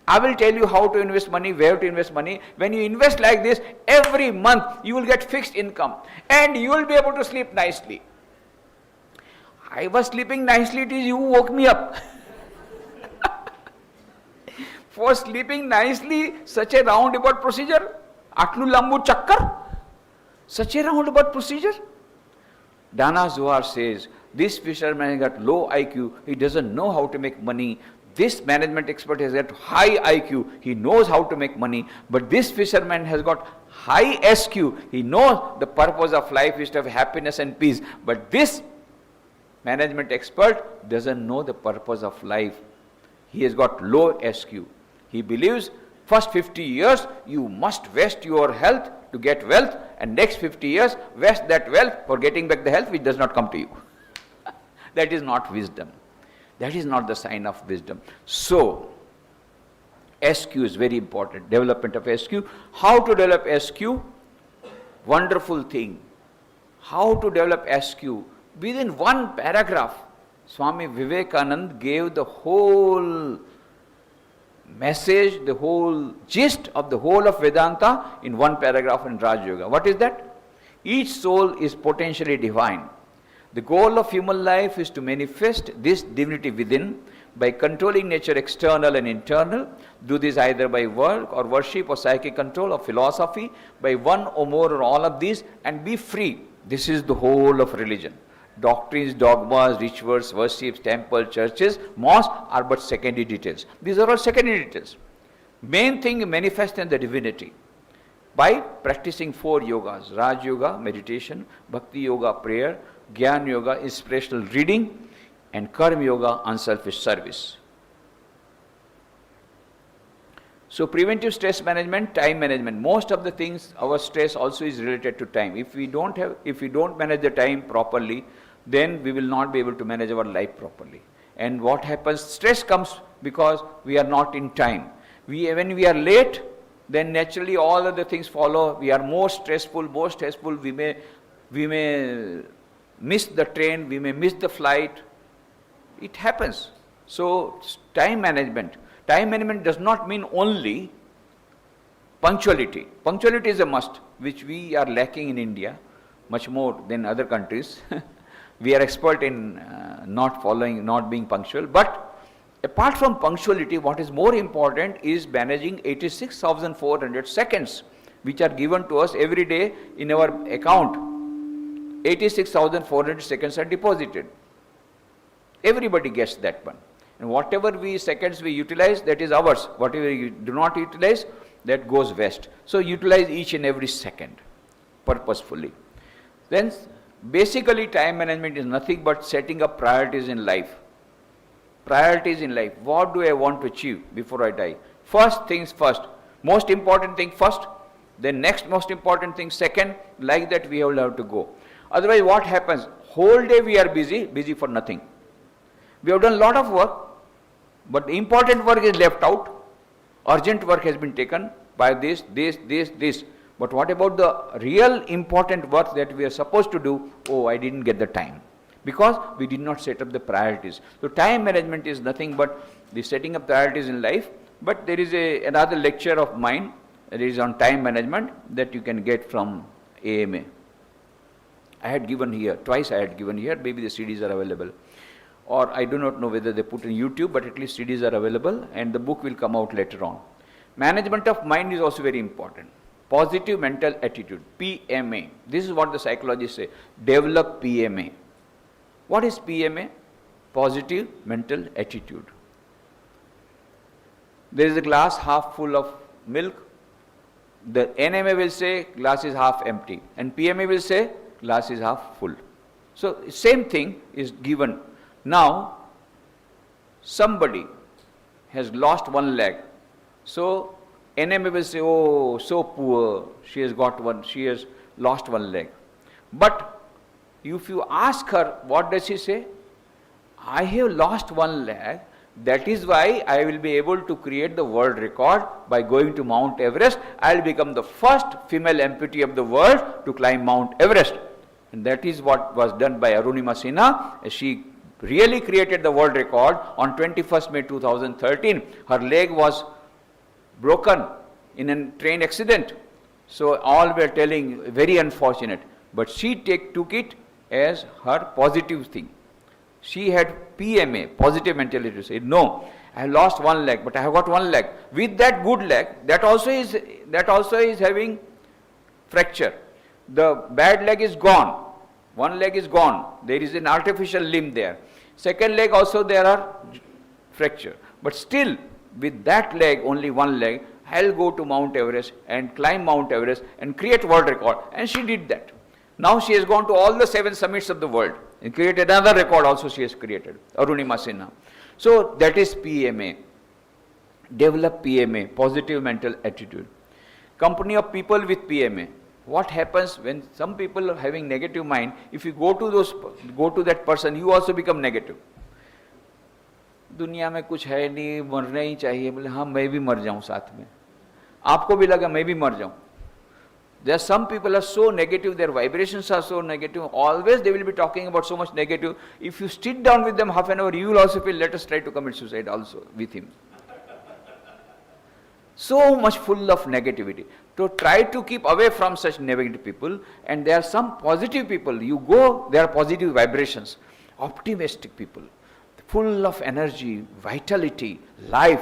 I will tell you how to invest money, where to invest money. When you invest like this, every month you will get fixed income and you will be able to sleep nicely. I was sleeping nicely till you woke me up. For sleeping nicely, such a roundabout procedure, atlu lambu chakkar. Such a roundabout procedure? Dana Zohar says, this fisherman has got low IQ, he doesn't know how to make money. This management expert has got high IQ, he knows how to make money. But this fisherman has got high SQ, he knows the purpose of life is to have happiness and peace. But this management expert doesn't know the purpose of life. He has got low SQ. He believes first 50 years you must waste your health to get wealth, and next 50 years waste that wealth for getting back the health which does not come to you. That is not wisdom. That is not the sign of wisdom. So, SQ is very important, development of SQ. How to develop SQ? Wonderful thing. How to develop SQ? Within one paragraph, Swami Vivekananda gave the whole message, the whole gist of the whole of Vedanta in one paragraph in Raj Yoga. What is that? Each soul is potentially divine. The goal of human life is to manifest this divinity within by controlling nature external and internal. Do this either by work or worship or psychic control or philosophy, by one or more or all of these, and be free. This is the whole of religion. Doctrines, dogmas, rituals, worships, temples, churches, mosques are but secondary details. These are all secondary details. Main thing, manifest in the divinity by practicing 4 yogas: Raj Yoga, meditation; Bhakti Yoga, prayer; Gyan Yoga, inspirational reading; and Karma Yoga, unselfish service. So preventive stress management, time management. Most of the things, our stress also is related to time. If we don't manage the time properly, then we will not be able to manage our life properly. And what happens? Stress comes because we are not in time. When we are late, then naturally all other things follow. We are more stressful. We may miss the train, we may miss the flight. It happens. So time management. Time management does not mean only punctuality. Punctuality is a must, which we are lacking in India much more than other countries. We are expert in not being punctual. But apart from punctuality, what is more important is managing 86,400 seconds, which are given to us every day in our account. 86,400 seconds are deposited. Everybody gets that one. And whatever seconds we utilize, that is ours. Whatever you do not utilize, that goes waste. So utilize each and every second purposefully. Then basically time management is nothing but setting up priorities in life. Priorities in life. What do I want to achieve before I die? First things first. Most important thing first. Then next most important thing second. Like that we will have to go. Otherwise what happens? Whole day we are busy for nothing. We have done a lot of work, but the important work is left out. Urgent work has been taken by this. But what about the real important work that we are supposed to do? Oh, I didn't get the time. Because we did not set up the priorities. So time management is nothing but the setting up priorities in life. But there is another lecture of mine that is on time management that you can get from AMA. I had given here, twice I had given here, maybe the CDs are available. Or I do not know whether they put in YouTube, but at least CDs are available and the book will come out later on. Management of mind is also very important. Positive mental attitude, PMA. This is what the psychologists say. Develop PMA. What is PMA? Positive mental attitude. There is a glass half full of milk. The NMA will say glass is half empty. And PMA will say glass is half full. So same thing is given. Now, somebody has lost one leg. So NMA will say, oh, so poor, she has lost one leg. But if you ask her, what does she say? I have lost one leg, that is why I will be able to create the world record by going to Mount Everest. I will become the first female amputee of the world to climb Mount Everest. And that is what was done by Arunima Sinha. She really created the world record on 21st May 2013. Her leg was broken in a train accident. So all were telling, very unfortunate. But she took it as her positive thing. She had PMA, positive mentality. Said, no, I have lost one leg, but I have got one leg. With that good leg, that also is having fracture. The bad leg is gone. One leg is gone. There is an artificial limb there. Second leg also there are fracture. But still, with that leg, only one leg, I'll go to Mount Everest and climb Mount Everest and create world record. And she did that. Now she has gone to all the 7 summits of the world and created another record also she has created, Arunima Sinha. So that is PMA. Develop PMA, positive mental attitude. Company of people with PMA. What happens when some people are having negative mind, if you go to that person, you also become negative. दुनिया में कुछ है नहीं, मरना ही चाहिए, बोले हाँ मैं भी मर जाऊं साथ में, आपको भी लगा मैं भी मर जाऊं. There are some people are so negative, their vibrations are so negative, always they will be talking about so much negative. If you sit down with them half an hour, you will also feel, let us try to commit suicide also with him. So much full of negativity. So try to keep away from such negative people, and there are some positive people. You go, there are positive vibrations, optimistic people, full of energy, vitality, life.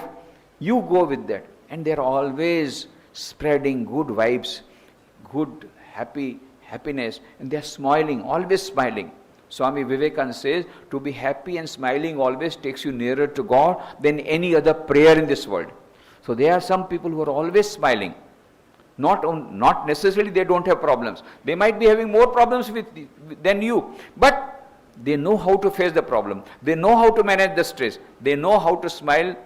You go with that, and they are always spreading good vibes, good, happiness, and they are smiling, always smiling. Swami Vivekananda says, to be happy and smiling always takes you nearer to God than any other prayer in this world. So there are some people who are always smiling. Not necessarily they don't have problems. They might be having more problems than you, but they know how to face the problem. They know how to manage the stress. They know how to smile.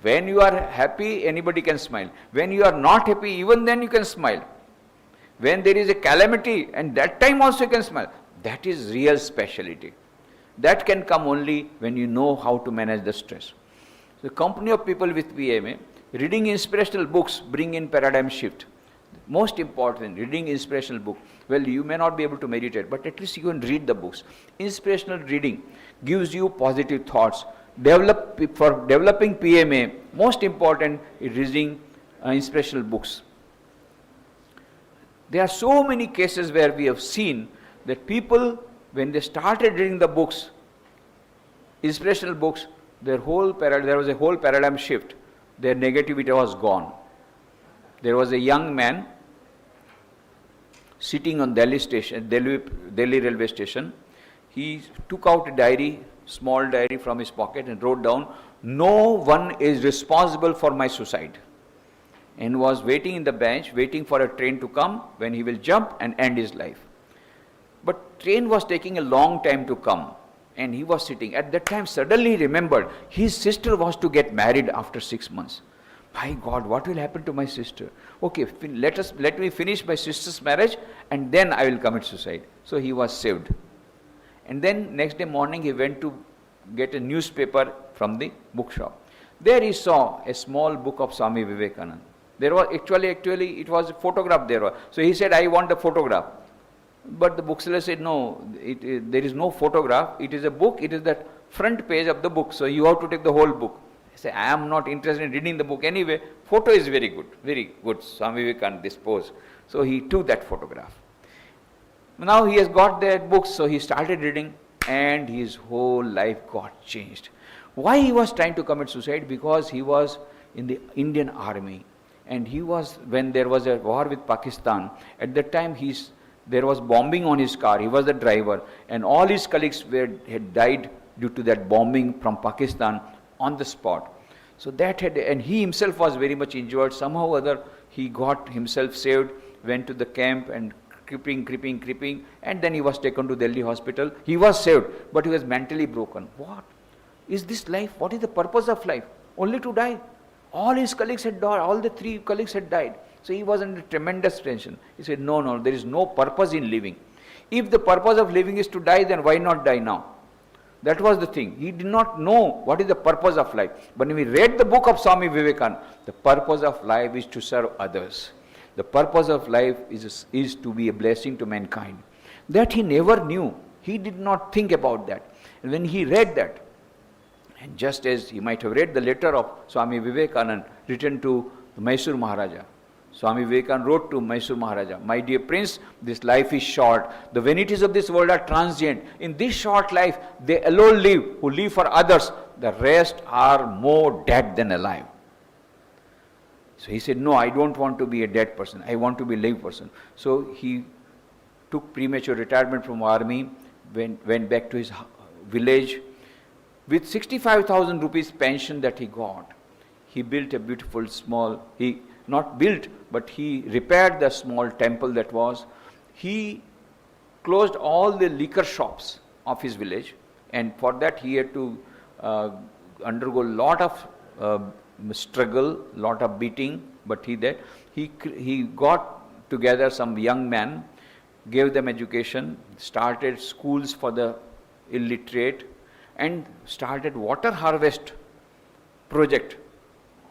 When you are happy, anybody can smile. When you are not happy, even then you can smile. When there is a calamity, and that time also you can smile. That is real speciality. That can come only when you know how to manage the stress. The company of people with PMA, reading inspirational books bring in paradigm shift. Most important, reading inspirational book. Well, you may not be able to meditate, but at least you can read the books. Inspirational reading gives you positive thoughts. For developing PMA, most important is reading inspirational books. There are so many cases where we have seen that people, when they started reading the books, inspirational books, there was a whole paradigm shift. Their negativity was gone. There was a young man sitting on Delhi railway station. He took out a diary, small diary from his pocket, and wrote down, "No one is responsible for my suicide," and was waiting in the bench, waiting for a train to come when he will jump and end his life. But train was taking a long time to come, and he was sitting. At that time, suddenly he remembered his sister was to get married after 6 months. My God, what will happen to my sister? Okay, let me finish my sister's marriage, and then I will commit suicide. So he was saved. And then next day morning, he went to get a newspaper from the bookshop. There he saw a small book of Swami Vivekananda. There was actually it was a photograph there. So he said, "I want a photograph." But the bookseller said, "No, there is no photograph. It is a book. It is the front page of the book. So you have to take the whole book." I say, "I am not interested in reading the book anyway. Photo is very good, very good. Swami Vivekananda, this pose." So he took that photograph. Now he has got that book, so he started reading, and his whole life got changed. Why he was trying to commit suicide? Because he was in the Indian army, and when there was a war with Pakistan, at that time there was bombing on his car. He was the driver, and all his colleagues had died due to that bombing from Pakistan on the spot. So and he himself was very much injured. Somehow or other, he got himself saved, went to the camp, and creeping, and then he was taken to Delhi hospital. He was saved, but he was mentally broken. What is this life? What is the purpose of life? Only to die. All his colleagues had died. All the 3 colleagues had died. So he was under tremendous tension. He said, no, there is no purpose in living. If the purpose of living is to die, then why not die now? That was the thing. He did not know what is the purpose of life. But when we read the book of Swami Vivekananda, the purpose of life is to serve others. The purpose of life is to be a blessing to mankind. That he never knew. He did not think about that. And when he read that, and just as he might have read the letter of Swami Vivekananda written to Mysore Maharaja, Swami Vivekananda wrote to Mysore Maharaja, "My dear prince, this life is short. The vanities of this world are transient. In this short life, they alone live who live for others. The rest are more dead than alive." So he said, "No, I don't want to be a dead person. I want to be a live person." So he took premature retirement from army, went back to his village. With 65,000 rupees pension that he got, he built a beautiful small, he not built, but he repaired the small temple that was. He closed all the liquor shops of his village, and for that he had to undergo a lot of struggle, lot of beating, but he did. He got together some young men, gave them education, started schools for the illiterate, and started water harvest project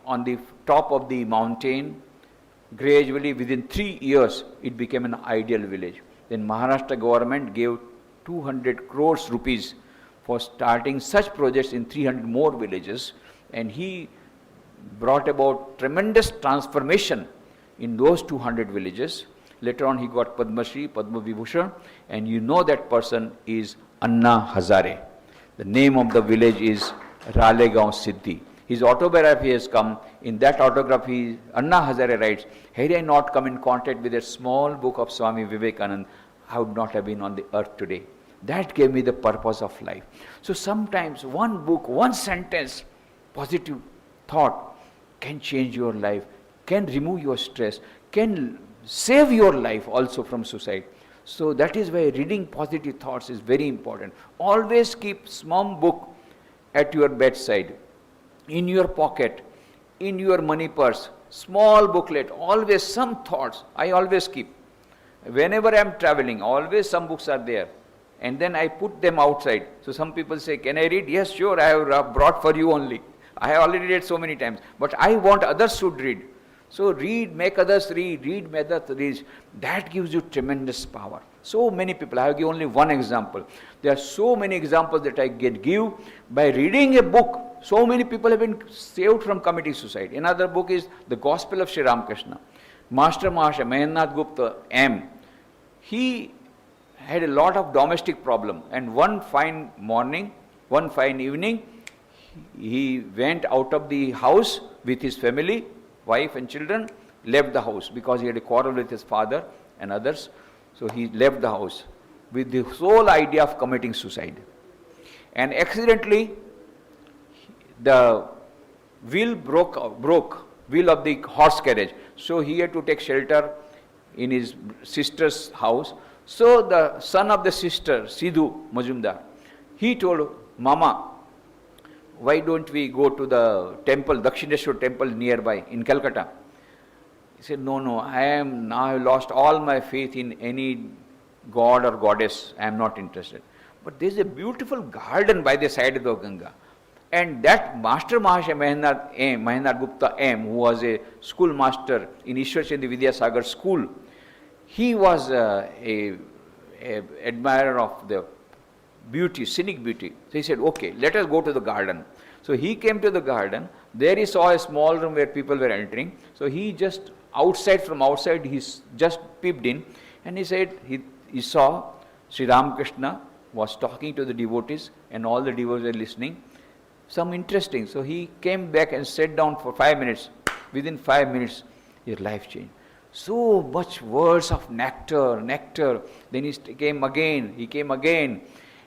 on the top of the mountain. Gradually, within 3 years, it became an ideal village. Then Maharashtra government gave 200 crores rupees for starting such projects in 300 more villages, and he brought about tremendous transformation in those 200 villages. Later on, he got Padma Shri, Padma Vibhushan, and you know that person is Anna Hazare. The name of the village is Ralegaon Siddhi. His autobiography has come. In that autobiography, Anna Hazare writes, had I not come in contact with a small book of Swami Vivekananda, I would not have been on the earth today. That gave me the purpose of life. So sometimes one book, one sentence, positive thought can change your life, can remove your stress, can save your life also from suicide. So that is why reading positive thoughts is very important. Always keep small book at your bedside, in your pocket, in your money purse, small booklet, always some thoughts. I always keep. Whenever I am traveling, always some books are there. And then I put them outside. So some people say, can I read? Yes, sure, I have brought for you only. I have already read so many times. But I want others should read. So read, make others read, make others read. That gives you tremendous power. So many people, I have given only one example. There are so many examples that I can give. By reading a book, so many people have been saved from committing suicide. Another book is The Gospel of Sri Ramakrishna. Master Mahasaya, Mahendranath Gupta, M. He had a lot of domestic problem, and one fine morning, one fine evening, he went out of the house with his family, wife and children, left the house because he had a quarrel with his father and others. So he left the house with the sole idea of committing suicide. And accidentally, the wheel broke, wheel of the horse carriage. So he had to take shelter in his sister's house. So the son of the sister, Sidhu Majumdar, he told Mama, why don't we go to the temple, Dakshineshwar temple nearby in Calcutta? He said, no, I have lost all my faith in any god or goddess. I am not interested. But there is a beautiful garden by the side of the Ganga. And that Master Mahasaya Mahendranath Gupta M, who was a schoolmaster in Ishwar Chandra Vidyasagar school, he was a admirer of the beauty, scenic beauty. So he said, okay, let us go to the garden. So he came to the garden. There he saw a small room where people were entering. So he just from outside, he just peeped in, and he said he saw Sri Ramakrishna was talking to the devotees, and all the devotees were listening. Some interesting. So he came back and sat down for 5 minutes. Within 5 minutes, his life changed. So much words of nectar. Then he came again.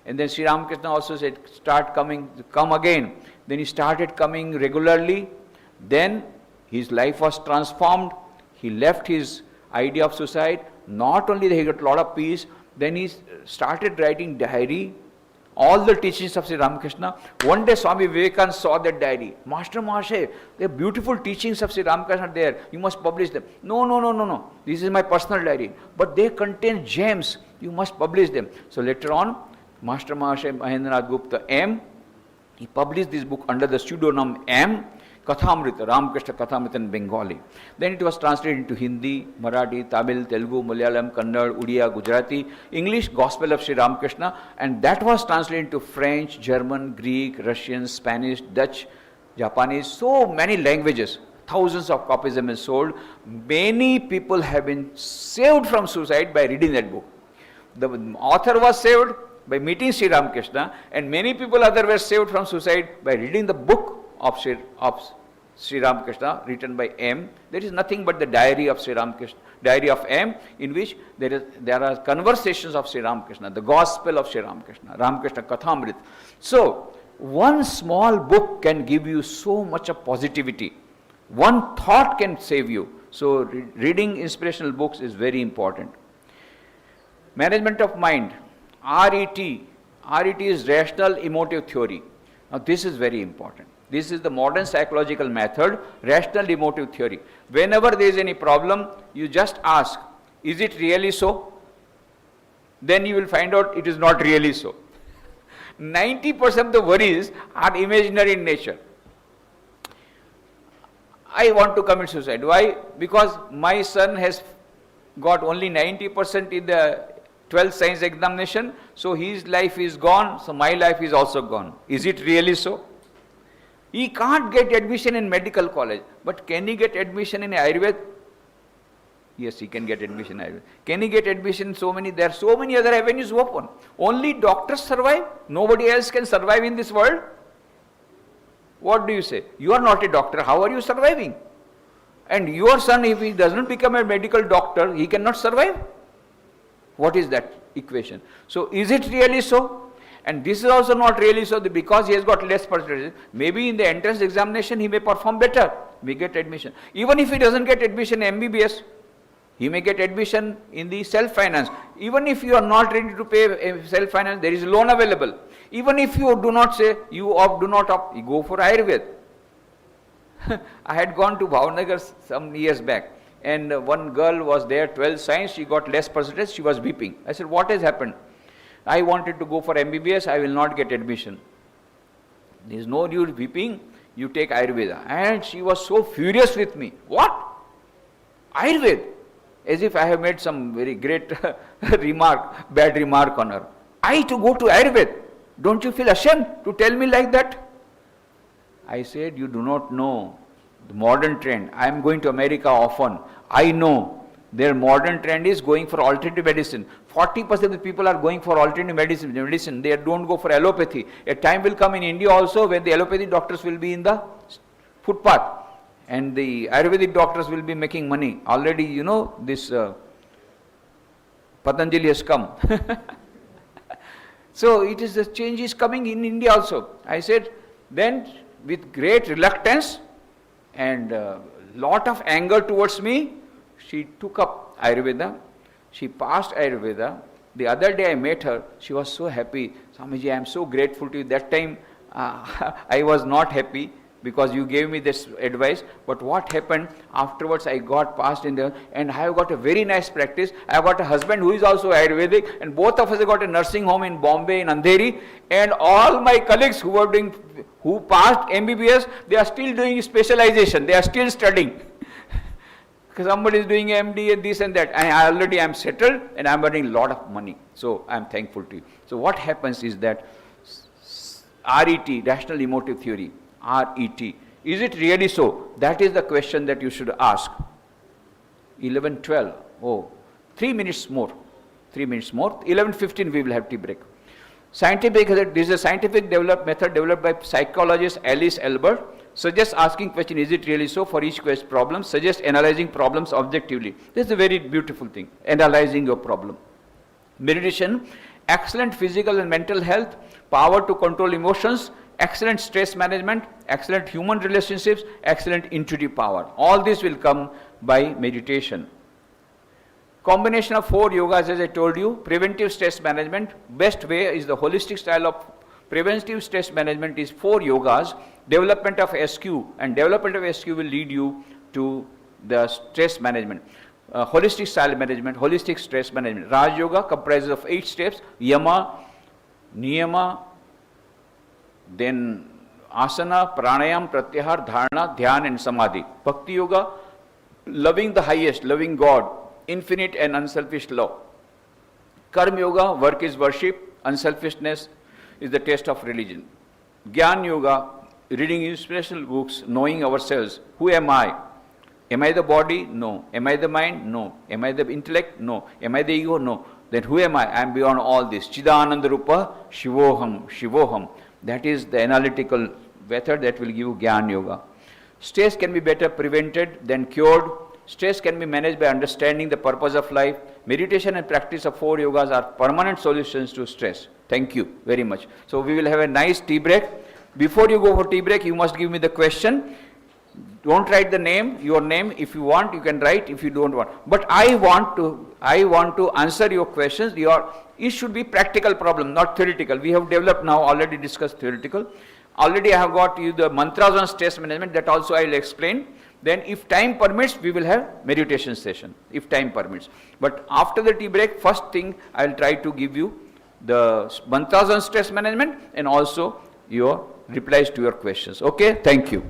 And then Sri Ramakrishna also said, come again. Then he started coming regularly. Then his life was transformed. He left his idea of suicide. Not only that he got a lot of peace, then he started writing diary, all the teachings of Sri Ramakrishna. One day Swami Vivekananda saw that diary. Master Mahasaya, there are beautiful teachings of Sri Ramakrishna there. You must publish them. No. This is my personal diary. But they contain gems. You must publish them. So later on, Master Mahasaya Mahendranath Gupta M, he published this book under the pseudonym M, Kathamrita, Ramakrishna Kathamrita in Bengali. Then it was translated into Hindi, Marathi, Tamil, Telugu, Malayalam, Kannada, Odia, Gujarati, English, Gospel of Sri Ramakrishna, and that was translated into French, German, Greek, Russian, Spanish, Dutch, Japanese, so many languages. Thousands of copies have been sold. Many people have been saved from suicide by reading that book. The author was saved by meeting Sri Ramakrishna, and many people other were saved from suicide by reading the book of Sri Ramakrishna, written by M. There is nothing but the diary of Sri Ramakrishna, diary of M, in which there are conversations of Sri Ramakrishna, the gospel of Sri Ramakrishna, Ramakrishna Kathamrit. So, one small book can give you so much of positivity. One thought can save you. So, reading inspirational books is very important. Management of mind, RET. RET is rational emotive theory. Now, this is very important. This is the modern psychological method, rational emotive theory. Whenever there is any problem, you just ask, is it really so? Then you will find out it is not really so. 90% of the worries are imaginary in nature. I want to commit suicide. Why? Because my son has got only 90% in the 12th science examination, so his life is gone, so my life is also gone. Is it really so? He can't get admission in medical college, but can he get admission in Ayurveda? Yes, he can get admission in Ayurveda. Can he get admission in so many? There are so many other avenues open. Only doctors survive. Nobody else can survive in this world. What do you say? You are not a doctor. How are you surviving? And your son, if he doesn't become a medical doctor, he cannot survive. What is that equation? So, is it really so? And this is also not really so, because he has got less percentage. Maybe in the entrance examination he may perform better, may get admission. Even if he doesn't get admission in MBBS, he may get admission in the self-finance. Even if you are not ready to pay self-finance, there is a loan available. Even if you do not say, you opt, do not opt, you go for Ayurveda. I had gone to Bhavnagar some years back, and one girl was there, 12th science, she got less percentage, she was weeping. I said, what has happened? I wanted to go for MBBS, I will not get admission. There is no use weeping, you take Ayurveda. And she was so furious with me. What? Ayurveda? As if I have made some very great bad remark on her. I to go to Ayurveda? Don't you feel ashamed to tell me like that? I said, you do not know the modern trend. I am going to America often. I know their modern trend is going for alternative medicine. 40% of the people are going for alternative medicine. They don't go for allopathy. A time will come in India also when the allopathy doctors will be in the footpath and the Ayurvedic doctors will be making money. Already, you know, this Patanjali has come. So, it is the change is coming in India also. I said, then with great reluctance and lot of anger towards me, she took up Ayurveda. She passed Ayurveda. The other day I met her. She was so happy. Swamiji, I am so grateful to you. That time I was not happy because you gave me this advice. But what happened afterwards, I got passed in there and I have got a very nice practice. I have got a husband who is also Ayurvedic, and both of us have got a nursing home in Bombay, in Andheri. And all my colleagues who passed MBBS, they are still doing specialization. They are still studying. Because somebody is doing MD and this and that. And I already am settled and I am earning a lot of money. So I am thankful to you. So what happens is that RET, rational emotive theory, RET, is it really so? That is the question that you should ask. 11:12. Oh, 3 minutes more. 3 minutes more. 11:15 we will have tea break. Scientific, this is a scientific method developed by psychologist Alice Albert. Suggests asking question, is it really so, for each problem. Suggest analyzing problems objectively. This is a very beautiful thing, analyzing your problem. Meditation, excellent physical and mental health, power to control emotions, excellent stress management, excellent human relationships, excellent intuitive power. All this will come by meditation. Combination of 4 yogas, as I told you. Preventive stress management, best way is the holistic style of preventive stress management is 4 yogas. Development of SQ, and development of SQ will lead you to the stress management. Holistic style management, holistic stress management. Raj Yoga comprises of 8 steps: Yama, Niyama, then Asana, Pranayam, Pratyahar, Dharana, Dhyan and Samadhi. Bhakti Yoga, loving the highest, loving God, infinite and unselfish love. Karma Yoga, work is worship, unselfishness is the test of religion. Gyan Yoga, reading inspirational books, knowing ourselves. Who am I? Am I the body? No. Am I the mind? No. Am I the intellect? No. Am I the ego? No. Then who am I? I am beyond all this. Chidananda Rupa, Shivoham, Shivoham. That is the analytical method that will give you Gyan Yoga. Stress can be better prevented than cured. Stress can be managed by understanding the purpose of life. Meditation and practice of 4 yogas are permanent solutions to stress. Thank you very much. So we will have a nice tea break. Before you go for tea break, you must give me the question. Don't write the name, your name. If you want, you can write. If you don't want, but I want to answer your questions. It should be practical problem, not theoretical. We have developed now, already discussed theoretical. Already I have got you the mantras on stress management. That also I will explain. Then if time permits, we will have meditation session, if time permits. But after the tea break, first thing I will try to give you the mantras on stress management and also your replies to your questions. Okay, thank you.